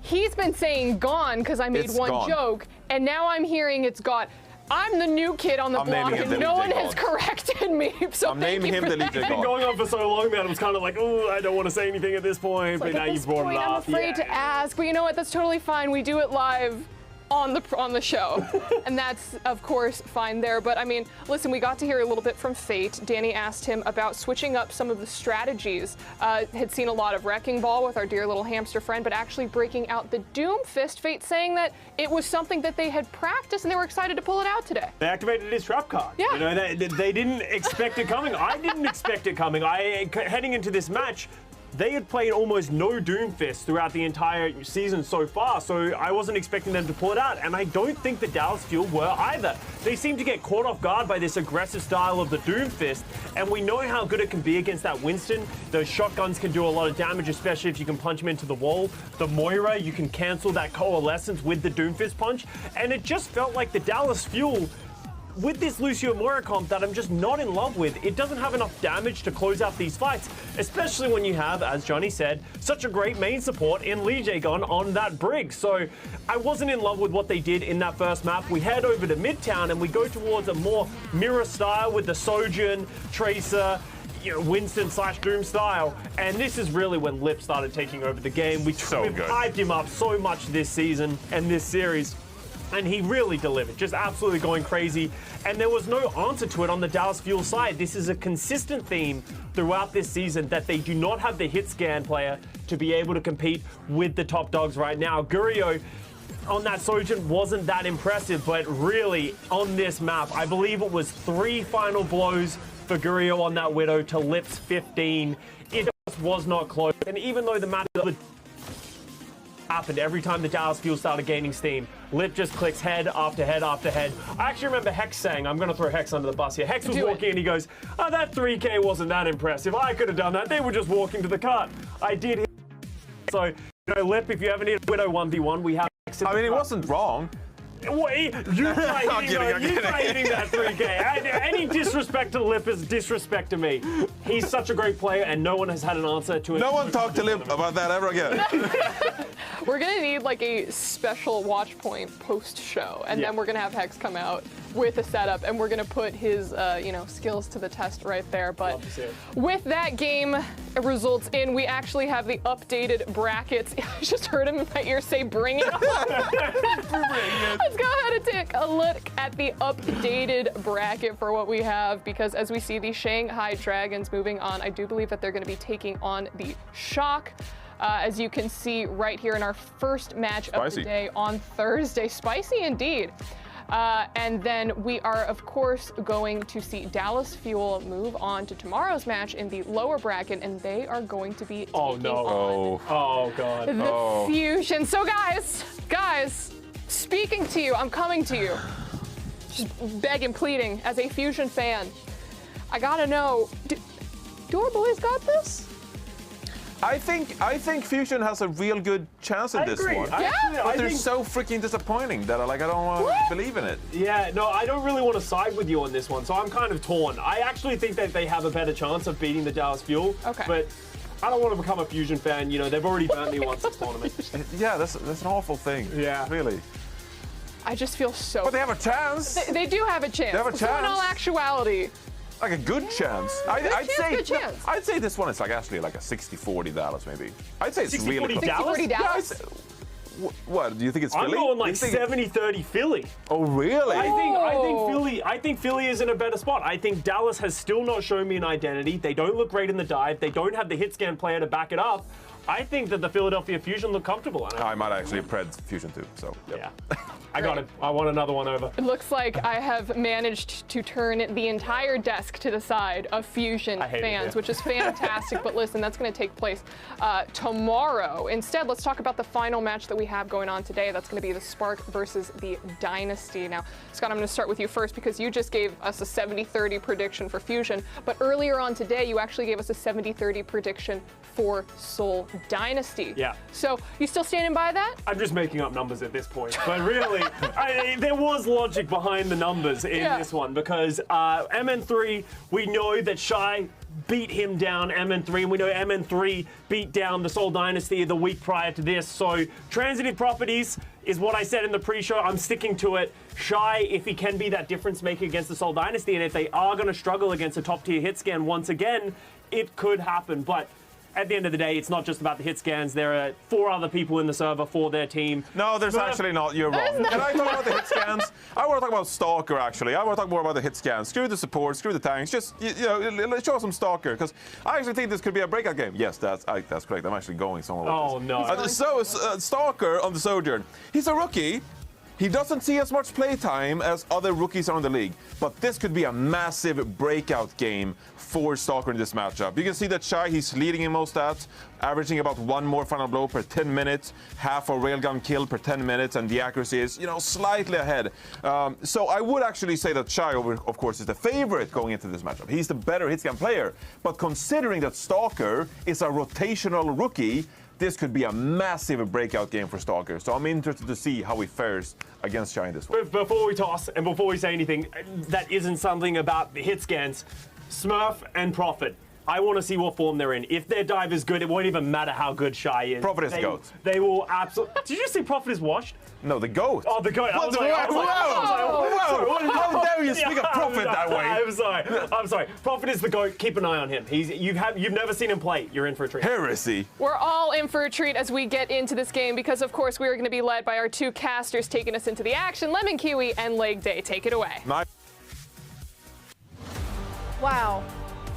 He's been saying gone because I made one joke, and now I'm hearing it's God. I'm the new kid on the block, and no one has corrected me. So I'm naming him the Lee Jae It's been going on for so long that I was kind of like, oh, I don't want to say anything at this point, but now you've brought it up. I'm afraid to ask, but you know what? That's totally fine. We do it live. on the show. And that's, of course, fine there. But I mean, listen, we got to hear a little bit from Fate. Danny asked him about switching up some of the strategies. Had seen a lot of Wrecking Ball with our dear little hamster friend, but actually breaking out the Doom Fist. Fate saying that it was something that they had practiced and they were excited to pull it out today. They activated his trap card. Yeah. You know, they didn't expect it coming. I didn't expect it coming. Heading into this match, they had played almost no Doomfist throughout the entire season so far, so I wasn't expecting them to pull it out, and I don't think the Dallas Fuel were either. They seem to get caught off guard by this aggressive style of the Doomfist, and we know how good it can be against that Winston. Those shotguns can do a lot of damage, especially if you can punch him into the wall. The Moira, you can cancel that Coalescence with the Doomfist punch, and it just felt like the Dallas Fuel, with this Lucio Moira comp that I'm just not in love with, it doesn't have enough damage to close out these fights, especially when you have, as Johnny said, such a great main support in Lee Jae-gon on that Brig. So I wasn't in love with what they did in that first map. We head over to Midtown and we go towards a more mirror style with the Sojourn, Tracer, Winston / Doom style, and this is really when Lip started taking over the game. We've hyped him up so much this season and this series, and he really delivered, just absolutely going crazy. And there was no answer to it on the Dallas Fuel side. This is a consistent theme throughout this season that they do not have the hit scan player to be able to compete with the top dogs right now. Gurio on that Sojourn wasn't that impressive, but really on this map, I believe it was 3 final blows for Gurio on that Widow to Lip's 15. It just was not close. And even though the match happened every time the Dallas Fuel started gaining steam, Lip just clicks head after head after head. I actually remember Hex saying, I'm going to throw Hex under the bus here. Hex was walking and he goes, oh, that 3K wasn't that impressive. I could have done that. They were just walking to the cart. I did hit. So, Lip, if you ever need a Widow 1v1, we have Hex. I mean, it wasn't wrong. Wait, you try hitting that 3K. Any disrespect to Lip is disrespect to me. He's such a great player, and no one has had an answer to it. No one talked to Lip about that ever again. We're gonna need like a special watch point post-show, and then we're gonna have Hex come out with a setup, and we're gonna put his, skills to the test right there. But with that game results in, we actually have the updated brackets. I just heard him in my ear say, "Bring it on." Let's go ahead and take a look at the updated bracket for what we have, because as we see the Shanghai Dragons moving on, I do believe that they're going to be taking on the Shock. As you can see right here in our first match of the day on Thursday. Spicy indeed. And then we are, of course, going to see Dallas Fuel move on to tomorrow's match in the lower bracket, and they are going to be taking on God. the Fusion. So guys, speaking to you, I'm coming to you, just begging, pleading as a Fusion fan. I gotta know, do our boys got this? I think Fusion has a real good chance at this one. But they're so freaking disappointing that I don't believe in it. Yeah, no, I don't really want to side with you on this one, so I'm kind of torn. I actually think that they have a better chance of beating the Dallas Fuel. Okay. But I don't want to become a Fusion fan. You know, they've already burnt me once this tournament. Yeah, that's an awful thing. Yeah. Really. I just feel so. But they have a chance. They do have a chance. They have a chance. So in all actuality. Like a good chance. Good chance. I'd say this one is actually like a 60-40 Dallas, maybe. I'd say it's 60-40 really close. Dallas? 60-40 Dallas? Yeah, what, do you think it's Philly? I'm going like 70-30 Philly. Oh, really? I think Philly is in a better spot. I think Dallas has still not shown me an identity. They don't look great in the dive. They don't have the hit scan player to back it up. I think that the Philadelphia Fusion look comfortable. I might actually pred Fusion too, so. Yeah. I got it. I want another one over. It looks like I have managed to turn the entire desk to the side of Fusion fans, which is fantastic. But listen, that's going to take place tomorrow. Instead, let's talk about the final match that we have going on today. That's going to be the Spark versus the Dynasty. Now, Scott, I'm going to start with you first because you just gave us a 70-30 prediction for Fusion. But earlier on today, you actually gave us a 70-30 prediction for Seoul Dynasty. Yeah. So, you still standing by that? I'm just making up numbers at this point. But really, there was logic behind the numbers in this one because MN3, we know that Shy beat him down, MN3, and we know MN3 beat down the Seoul Dynasty the week prior to this. So transitive properties is what I said in the pre-show. I'm sticking to it. Shy, if he can be that difference maker against the Seoul Dynasty, and if they are going to struggle against a top-tier hit scan once again, it could happen. But at the end of the day, it's not just about the hit scans. There are 4 other people in the server for their team. No, there's actually not. You're wrong. Can I talk about the hit scans? I want to talk about Stalker, actually. I want to talk more about the hit scans. Screw the support, screw the tanks. Just, show some Stalker, because I actually think this could be a breakout game. Yes, that's correct. I'm actually going somewhere with this. No. Stalker on the Sojourn. He's a rookie. He doesn't see as much playtime as other rookies are in the league, but this could be a massive breakout game for Stalker in this matchup. You can see that Shy, he's leading in most stats, averaging about 1 more final blow per 10 minutes, half a railgun kill per 10 minutes, and the accuracy is, slightly ahead. So I would actually say that Shy, of course, is the favorite going into this matchup. He's the better hitscan player, but considering that Stalker is a rotational rookie, this could be a massive breakout game for Stalker. So I'm interested to see how he fares against Shy in this one. Before we toss and before we say anything, that isn't something about the hit scans. Smurf and Prophet. I want to see what form they're in. If their dive is good, it won't even matter how good Shy is. Prophet is GOAT. They will absolutely... Did you say Prophet is washed? No, the GOAT. Oh, the GOAT. Whoa! How dare you speak of Prophet that way? I'm sorry. Prophet is the GOAT. Keep an eye on him. You've never seen him play. You're in for a treat. Heresy. We're all in for a treat as we get into this game because, of course, we are going to be led by our 2 casters taking us into the action, Lemon Kiwi and Leg Day. Take it away. Wow.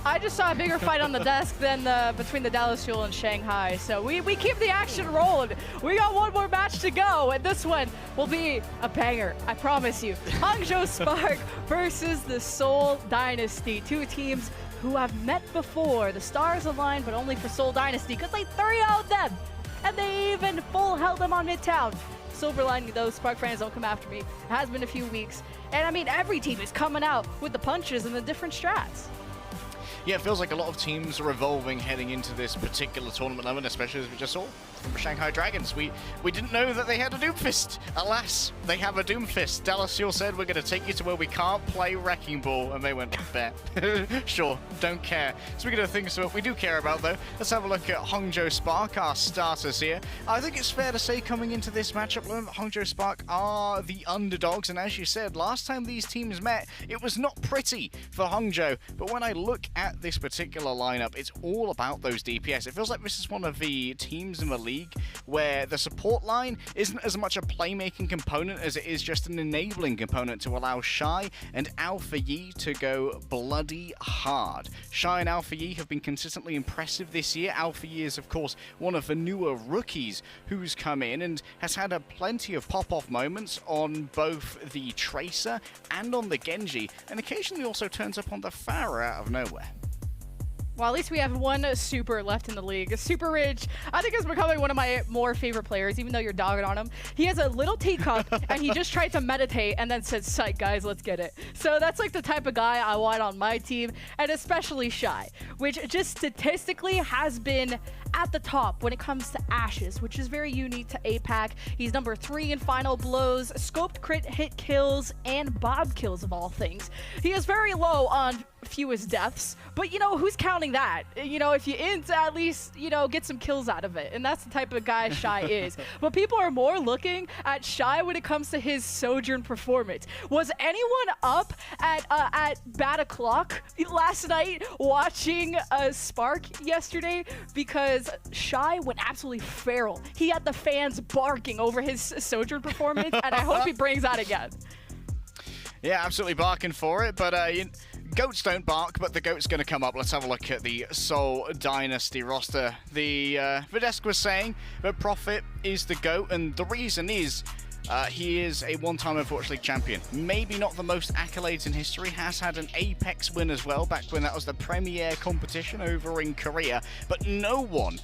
I just saw a bigger fight on the desk than between the Dallas Fuel and Shanghai. So we keep the action rolling. We got one more match to go, and this one will be a banger, I promise you. Hangzhou Spark versus the Seoul Dynasty. 2 teams who have met before. The stars aligned, but only for Seoul Dynasty, because they 3-0'd them. And they even full held them on Midtown. Silver lining though, Spark fans, don't come after me. It has been a few weeks. And I mean, every team is coming out with the punches and the different strats. Yeah, it feels like a lot of teams are evolving heading into this particular tournament moment, especially as we just saw from Shanghai Dragons. We didn't know that they had a Doomfist. Alas, they have a Doomfist. Dallas Fuel said, we're going to take you to where we can't play Wrecking Ball, and they went, bet. Sure, don't care. Speaking of things that we do care about, though, let's have a look at Hangzhou Spark, our starters here. I think it's fair to say coming into this matchup, Hangzhou Spark are the underdogs, and as you said, last time these teams met, it was not pretty for Hangzhou, but when I look at this particular lineup, it's all about those DPS. It feels like this is one of the teams in the league where the support line isn't as much a playmaking component as it is just an enabling component to allow Shy and Alpha Yi to go bloody hard. Shy and Alpha Yi have been consistently impressive this year. Alpha Yi is, of course, one of the newer rookies who's come in and has had plenty of pop-off moments on both the Tracer and on the Genji, and occasionally also turns up on the Pharah out of nowhere. Well, at least we have one super left in the league. Super Ridge, I think, is becoming one of my more favorite players, even though you're dogging on him. He has a little teacup, and he just tried to meditate and then said, psych, guys, let's get it. So that's like the type of guy I want on my team, and especially Shy, which just statistically has been at the top when it comes to Ashes, which is very unique to APAC. He's number 3 in final blows, scoped crit hit kills, and bob kills of all things. He is very low on fewest deaths, but who's counting that? If you int, at least get some kills out of it, and that's the type of guy Shy is. But people are more looking at Shy when it comes to his Sojourn performance. Was anyone up at bad o'clock last night watching Spark yesterday? Because Shy went absolutely feral. He had the fans barking over his Sojourn performance, and I hope he brings that again. Yeah, absolutely barking for it, but goats don't bark, but the goat's going to come up. Let's have a look at the Seoul Dynasty roster. The Videsk was saying that Prophet is the goat, and the reason is he is a one-time Overwatch League champion. Maybe not the most accolades in history, has had an Apex win as well, back when that was the premier competition over in Korea, but no one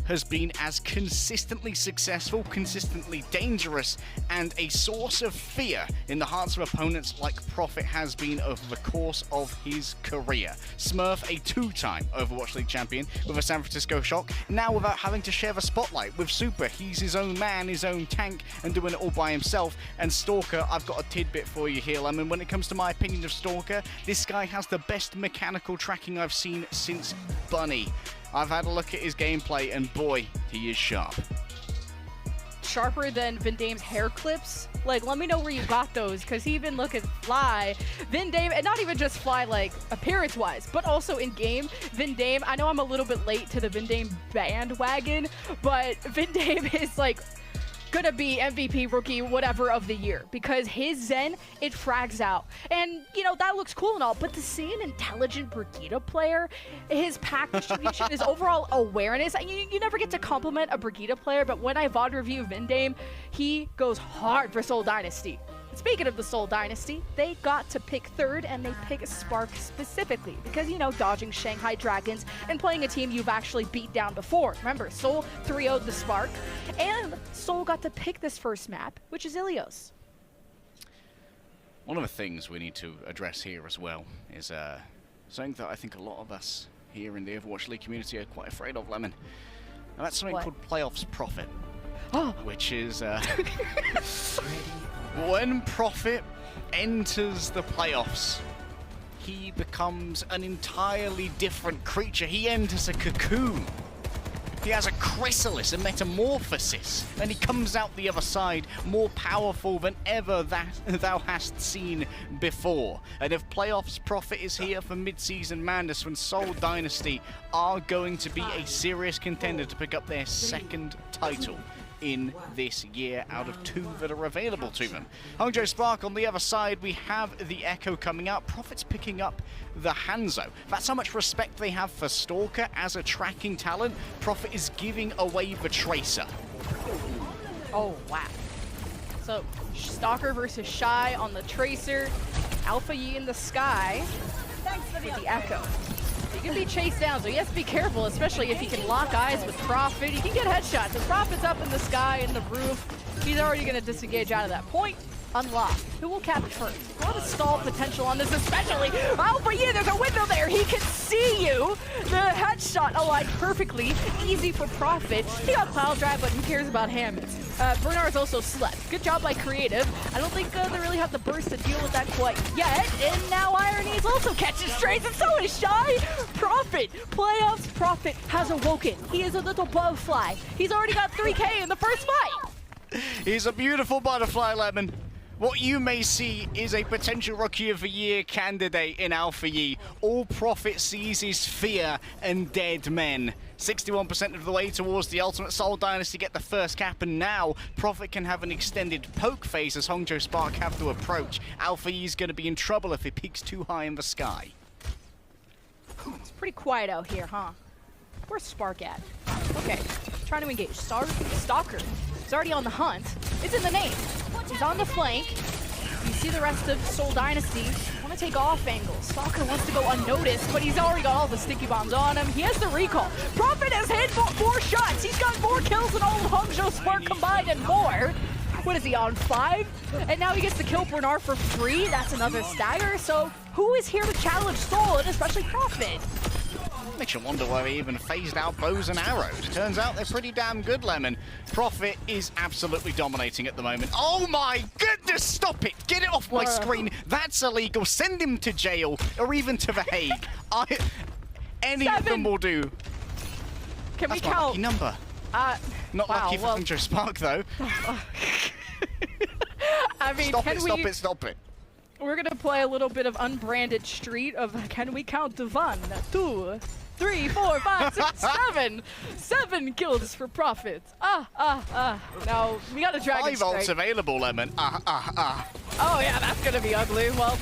has been as consistently successful, consistently dangerous, and a source of fear in the hearts of opponents like Prophet has been over the course of his career. Smurf, a 2-time Overwatch League champion with a San Francisco Shock, now without having to share the spotlight with Super. He's his own man, his own tank, and doing it all by himself. And Stalker, I've got a tidbit for you here, Lemon. When it comes to my opinion of Stalker, this guy has the best mechanical tracking I've seen since Bunny. I've had a look at his gameplay, and boy, he is sharp. sharper than Vindame's hair clips? Like, let me know where you got those, because he been looking fly. Vindame, and not even just fly, like, appearance-wise, but also in-game. Vindame, I know I'm a little bit late to the Vindame bandwagon, but Vindame is, like, gonna be MVP, rookie, whatever of the year, because his Zen, it frags out. And, you know, that looks cool and all, but to see an intelligent Brigitte player, his pack distribution, his overall awareness, and you never get to compliment a Brigitte player, but when I VOD review Vindame, he goes hard for Seoul Dynasty. Speaking of the Seoul Dynasty, they got to pick third, and they pick Spark specifically because, you know, dodging Shanghai Dragons and playing a team you've actually beat down before. Remember, Seoul 3-0'd the Spark, and Seoul got to pick this first map, which is Ilios. One of the things we need to address here as well is something that I think a lot of us here in the Overwatch League community are quite afraid of, Lemon. And that's something called Playoffs Profit, which is... when Prophet enters the playoffs, he becomes an entirely different creature. He enters a cocoon. He has a chrysalis, a metamorphosis, and he comes out the other side more powerful than ever that thou hast seen before. And if Playoffs Prophet is here for Midseason Madness, when Seoul Dynasty are going to be a serious contender to pick up their second title in this year out of 2 that are available to them. Hangzhou Spark on the other side, we have the Echo coming out. Prophet's picking up the Hanzo. That's how much respect they have for Stalker as a tracking talent. Prophet is giving away the Tracer. Oh, wow. So, Stalker versus Shy on the Tracer. Alpha Yi in the sky with the Echo. He can be chased down, so he has to be careful, especially if he can lock eyes with Prophet. He can get headshots. The Prophet's up in the sky, in the roof. He's already going to disengage out of that point. Unlocked. Who will cap it first? A lot of stall potential on this, especially. Alpha, yeah, there's a window there. He can see you. The headshot aligned perfectly. Easy for Prophet. He got pile drive, but who cares about Hammonds? Bernard's also slept. Good job by Creative. I don't think they really have the burst to deal with that quite yet. And now Irony's also catching strays, and so is Shy. Prophet. Playoffs Prophet has awoken. He is a little butterfly. He's already got 3K in the first fight. He's a beautiful butterfly, Lemon. What you may see is a potential Rookie of the Year candidate in Alpha Yi. All Prophet sees is fear and dead men. 61% of the way towards the ultimate. Seoul Dynasty get the first cap, and now Prophet can have an extended poke phase as Hangzhou Spark have to approach. Alpha Yi's going to be in trouble if he peaks too high in the sky. It's pretty quiet out here, huh? Where's Spark at? Okay, trying to engage. Stalker. He's already on the hunt. It's in the name. He's on the flank. You see the rest of Seoul Dynasty want to take off angles. Stalker wants to go unnoticed, but he's already got all the sticky bombs on him. He has the recall. Prophet has hit 4 shots. He's got more kills than all of Hangzhou Spark combined and more. What is he, on 5? And now he gets to kill Bernard for free. That's another stagger. So who is here to challenge Seoul, and especially Prophet? Makes you wonder why they even phased out bows and arrows. Turns out they're pretty damn good, Lemon. Prophet is absolutely dominating at the moment. Oh my goodness, stop it! Get it off my screen. That's illegal. Send him to jail or even to The Hague. Any of them will do. Can That's we my count? lucky number. Not lucky for Hangzhou Spark, though. I mean, Stop it. We're gonna play a little bit of unbranded street of can we count to 1, 2, 3, 4, 5, 6, 7. 7 kills for Prophet. No, we got a Dragon 5 ults available, Lemon. Oh yeah, that's gonna be ugly. Well,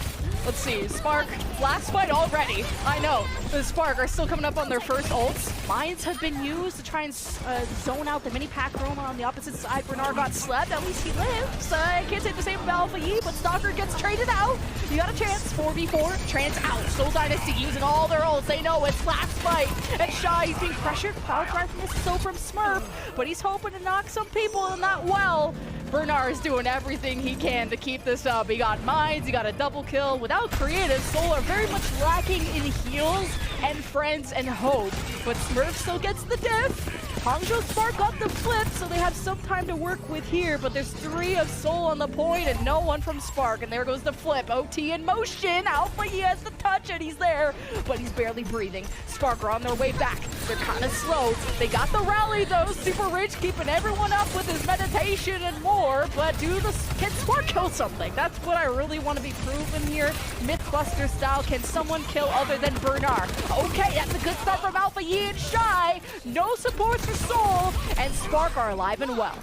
let's see. Spark, last fight already. I know. The Spark are still coming up on their first ults. Mines have been used to try and zone out the mini pack Roma on the opposite side. Bernard got slept. At least he lives. I can't say the same about Alpha Yi, but Stalker gets traded out. You got a chance. 4v4. Trans out. Seoul Dynasty using all their ults. They know it's last fight. And Shy, he's being pressured. Power drive missed so from Smurf, but he's hoping to knock some people in that well. Bernard is doing everything he can to keep this up. He got mines, he got a double kill. Without Creative, Seoul are very much lacking in heals and friends and hope. But Smurf still gets the diff. Hangzhou Spark got the flip, so they have some time to work with here, but there's 3 of Seoul on the point and no one from Spark, and there goes the flip. OT in motion. Alpha, he has the touch and he's there, but he's barely breathing. Spark are on their way back. They're kind of slow. They got the rally though. Super Rich keeping everyone up with his meditation and more. But can Spark kill something? That's what I really want to be proven here. Mythbuster style. Can someone kill other than Bernard? Okay, that's a good start from Alpha Yi and Shy. No supports for Soul, and Spark are alive and well.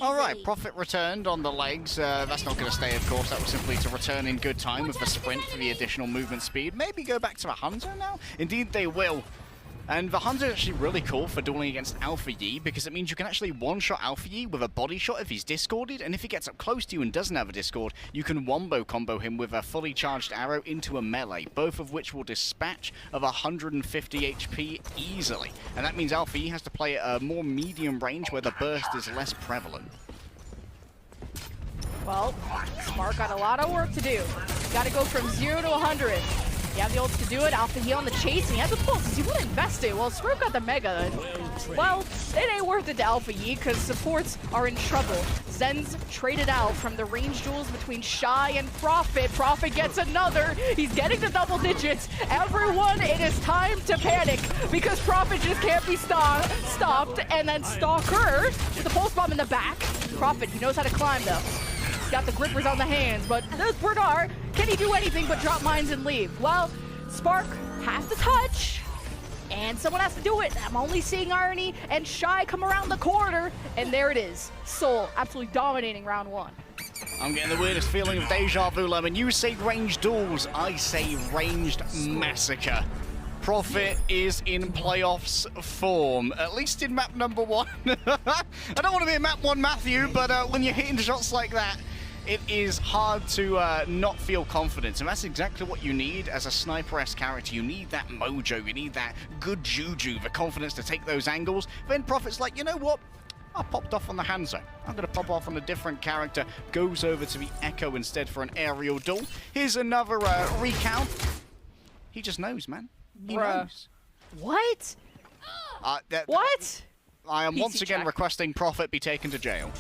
All right, Prophet returned on the legs. That's not going to stay, of course. That was simply to return in good time with the sprint for the additional movement speed. Maybe go back to a Hunter now? Indeed, they will. And the Hunter is actually really cool for dueling against Alpha Yi because it means you can actually one-shot Alpha Yi with a body shot if he's discorded, and if he gets up close to you and doesn't have a discord, you can wombo combo him with a fully charged arrow into a melee, both of which will dispatch of 150 HP easily. And that means Alpha Yi has to play at a more medium range where the burst is less prevalent. Well, Spark got a lot of work to do. Got to go from 0 to 100. You have the ults to do it. Alpha Yi on the chase, and he has the pulses. You want to invest it. Well, Swerve got the Mega. Well, it ain't worth it to Alpha Yi because supports are in trouble. Zen's traded out from the range duels between Shy and Prophet. Prophet gets another. He's getting to double digits. Everyone, it is time to panic because Prophet just can't be stopped. And then Stalker with the pulse bomb in the back. Prophet, he knows how to climb though. He's got the grippers on the hands, but there's Bernard. Can he do anything but drop mines and leave? Well, Spark has to touch, and someone has to do it. I'm only seeing Irony and Shy come around the corner, and there it is. Soul absolutely dominating round one. I'm getting the weirdest feeling of deja vu, Lemon. You say ranged duels, I say ranged massacre. Prophet is in playoffs form, at least in map number 1. I don't want to be in map 1 Matthew, but when you're hitting shots like that, it is hard to not feel confident, and that's exactly what you need as a sniper-esque character. You need that mojo, you need that good juju, the confidence to take those angles. Then Prophet's like, you know what? I popped off on the Hanzo. I'm going to pop off on a different character. Goes over to the Echo instead for an aerial duel. Here's another recount. He just knows, man. He knows. What? What? I am PC once again check. requesting Prophet be taken to jail.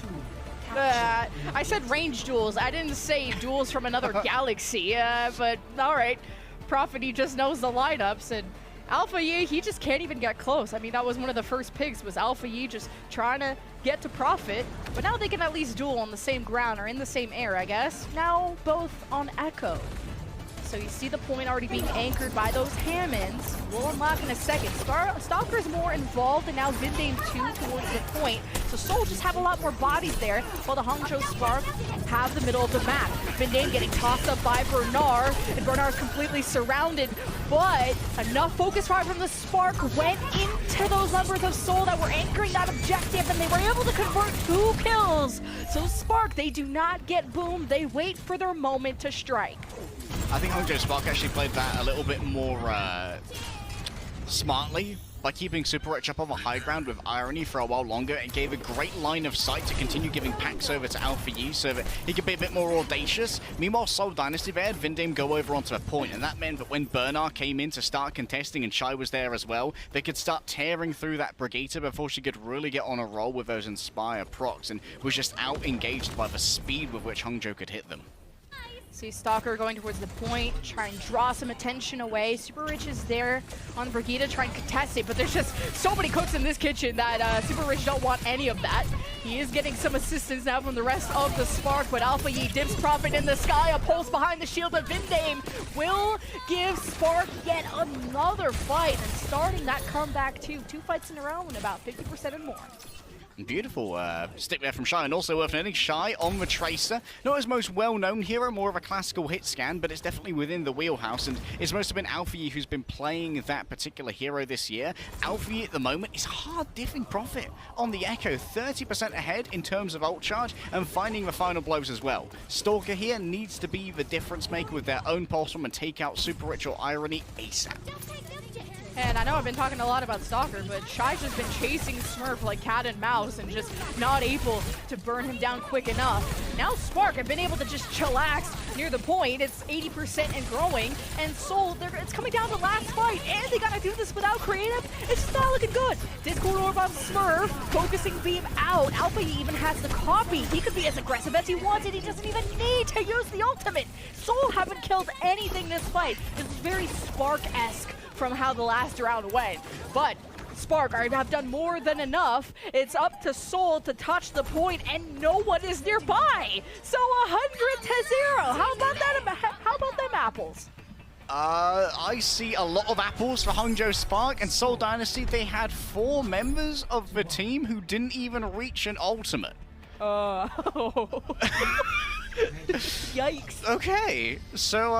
I said range duels. I didn't say duels from another galaxy. But all right. Prophet, he just knows the lineups, and Alpha Yi, he just can't even get close. I mean, that was one of the first picks, was Alpha Yi just trying to get to Prophet. But now they can at least duel on the same ground or in the same air, I guess. Now both on Echo. So you see the point already being anchored by those Hammonds. We'll unlock in a second. Stalker's more involved, and now Vindame 2 towards the point. So Soul just have a lot more bodies there, while the Hangzhou Spark have the middle of the map. Vindame getting tossed up by Bernard, and Bernard's completely surrounded. But enough focus fire from the Spark went into those numbers of Soul that were anchoring that objective, and they were able to convert 2 kills. So Spark, they do not get boomed. They wait for their moment to strike. I think Hangzhou Spark actually played that a little bit more smartly by keeping Super Rich up on the high ground with Irony for a while longer. It gave a great line of sight to continue giving packs over to Alpha Yi so that he could be a bit more audacious. Meanwhile, Seoul Dynasty, they had Vindame go over onto a point, and that meant that when Bernard came in to start contesting and Shai was there as well, they could start tearing through that Brigitte before she could really get on a roll with those Inspire procs, and was just out-engaged by the speed with which Hangzhou could hit them. See Stalker going towards the point, try and draw some attention away. Super Rich is there on Brigitte, trying to contest it, but there's just so many cooks in this kitchen that Super Rich don't want any of that. He is getting some assistance now from the rest of the Spark, but Alpha Yi dips Prophet in the sky, a pulse behind the shield, but Vindame will give Spark yet another fight, and starting that comeback too. 2 fights in a row and about 50% and more. Beautiful stick there from Shy, and also worth noting, Shy on the Tracer. Not his most well-known hero, more of a classical hit scan, but it's definitely within the wheelhouse, and it's most have been Alpha Yi who's been playing that particular hero this year. Alpha Yi at the moment is hard diffing Prophet on the Echo, 30% ahead in terms of ult charge, and finding the final blows as well. Stalker here needs to be the difference maker with their own pulse bomb and take out Super Rich or Irony ASAP. And I know I've been talking a lot about Stalker, but Shai's just been chasing Smurf like cat and mouse and just not able to burn him down quick enough. Now Spark have been able to just chillax near the point. It's 80% and growing. And Soul, it's coming down to last fight. And they gotta do this without creative. It's just not looking good. Discord Orb on Smurf, focusing beam out. Alpha Yi even has the copy. He could be as aggressive as he wants, and he doesn't even need to use the ultimate. Soul haven't killed anything this fight. It's very Spark-esque from how the last round went. But Spark, I have done more than enough. It's up to Soul to touch the point, and no one is nearby. So 100-0. How about that? How about them apples? I see a lot of apples for Hangzhou Spark, and Seoul Dynasty, they had 4 members of the team who didn't even reach an ultimate. Yikes. Okay, so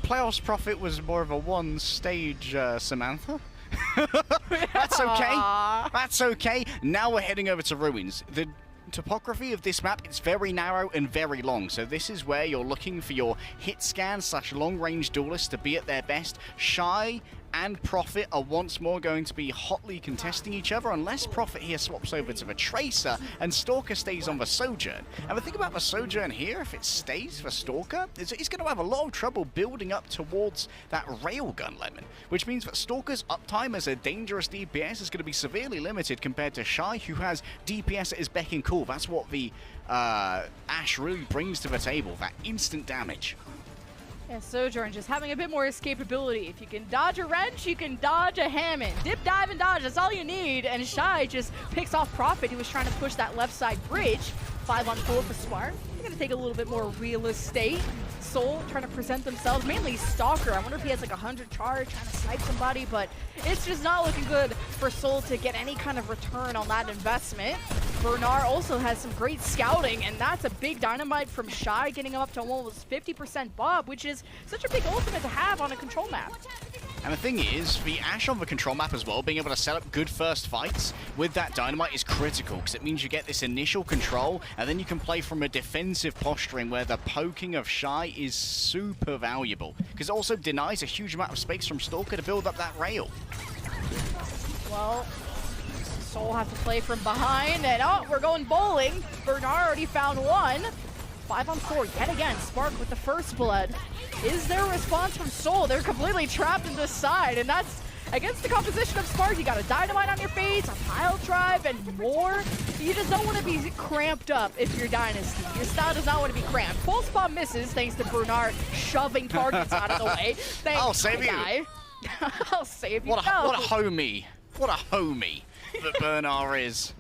Playoffs Prophet was more of a one-stage Samantha. That's okay. That's okay. Now we're heading over to Ruins. The topography of this map is very narrow and very long, so this is where you're looking for your hit scan / long range duelists to be at their best. Shy and Prophet are once more going to be hotly contesting each other, unless Prophet here swaps over to the Tracer and Stalker stays on the Sojourn. And the thing about the Sojourn here, if it stays for Stalker, is he's going to have a lot of trouble building up towards that Railgun Lemon, which means that Stalker's uptime as a dangerous DPS is going to be severely limited compared to Shy, who has DPS at his beck and call. That's what the Ashe really brings to the table, that instant damage. Yeah, Sojourn just having a bit more escapability. If you can dodge a wrench, you can dodge a Hammond. Dip, dive, and dodge, that's all you need. And Shy just picks off Prophet, who was trying to push that left side bridge. 5-on-4 for Spark. They're going to take a little bit more real estate. Soul trying to present themselves, mainly Stalker. I wonder if he has like 100 charge, trying to snipe somebody, but it's just not looking good for Soul to get any kind of return on that investment. Bernard also has some great scouting, and that's a big dynamite from Shy, getting him up to almost 50% Bob, which is such a big ultimate to have on a control map. And the thing is, the Ashe on the control map as well, being able to set up good first fights with that dynamite is critical, because it means you get this initial control, and then you can play from a defensive posturing where the poking of Shy is super valuable, because it also denies a huge amount of space from Stalker to build up that rail. Well, Soul have to play from behind, and oh, we're going bowling. Bernard already found one. 5-on-4 yet again. Spark with the first blood. Is there a response from Soul? They're completely trapped in this side, and that's against the composition of Spark. You got a dynamite on your face, a pile drive, and more. You just don't want to be cramped up if you're Dynasty. Your style does not want to be cramped. Pulse bomb misses thanks to Bernard shoving targets out of the way. I'll save you. I'll save you. What a homie. What a homie that Bernard is.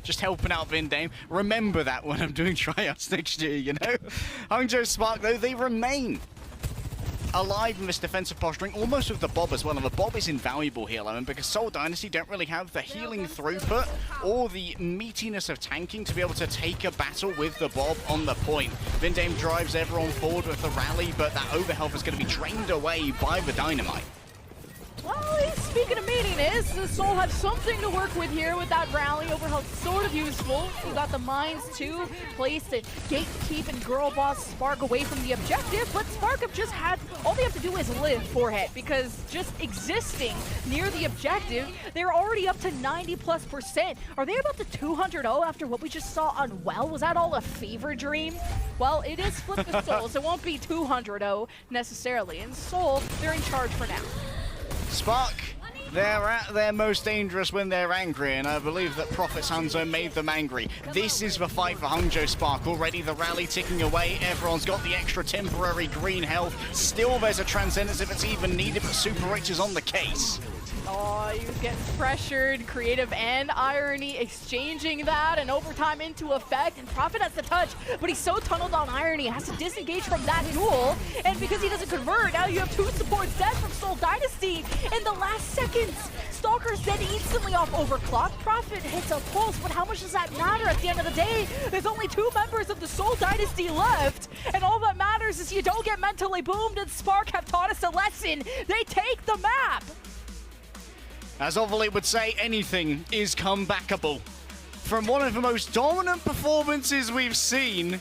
Just helping out Vindame. Remember that when I'm doing tryouts next year, you know? Hangzhou Spark, though, they remain alive in this defensive posturing, almost with the Bob as well. And the Bob is invaluable here, Lemon, because Seoul Dynasty don't really have the healing throughput or the meatiness of tanking to be able to take a battle with the Bob on the point. Vindame drives everyone forward with the rally, but that overhealth is going to be drained away by the dynamite. Well, speaking of meatiness, the Soul have something to work with here with that rally. Overhealth sort of useful. You got the mines too, placed to gatekeep and girl boss Spark away from the objective, but Spark have just had, all they have to do is live Forehead, because just existing near the objective, they're already up to 90+%. Are they about to 200-0 after what we just saw on Well? Was that all a fever dream? Well, it is Flip the Soul, so it won't be 200-0 necessarily. And Soul, they're in charge for now. Spark, they're at their most dangerous when they're angry, and I believe that Prophet's Hanzo made them angry. This is the fight for Hangzhou Spark. Already the rally ticking away. Everyone's got the extra temporary green health. Still there's a Transcendence if it's even needed, but Super Rich is on the case. Oh, you get pressured, Creative and Irony exchanging that, and overtime into effect, and Prophet has the touch, but he's so tunneled on Irony, has to disengage from that duel, and because he doesn't convert, now you have 2 supports dead from Seoul Dynasty in the last seconds. Stalker's dead instantly off Overclock. Prophet hits a pulse, but how much does that matter at the end of the day? There's only 2 members of the Seoul Dynasty left, and all that matters is you don't get mentally boomed, and Spark have taught us a lesson. They take the map. As Overly would say, anything is comebackable. From one of the most dominant performances we've seen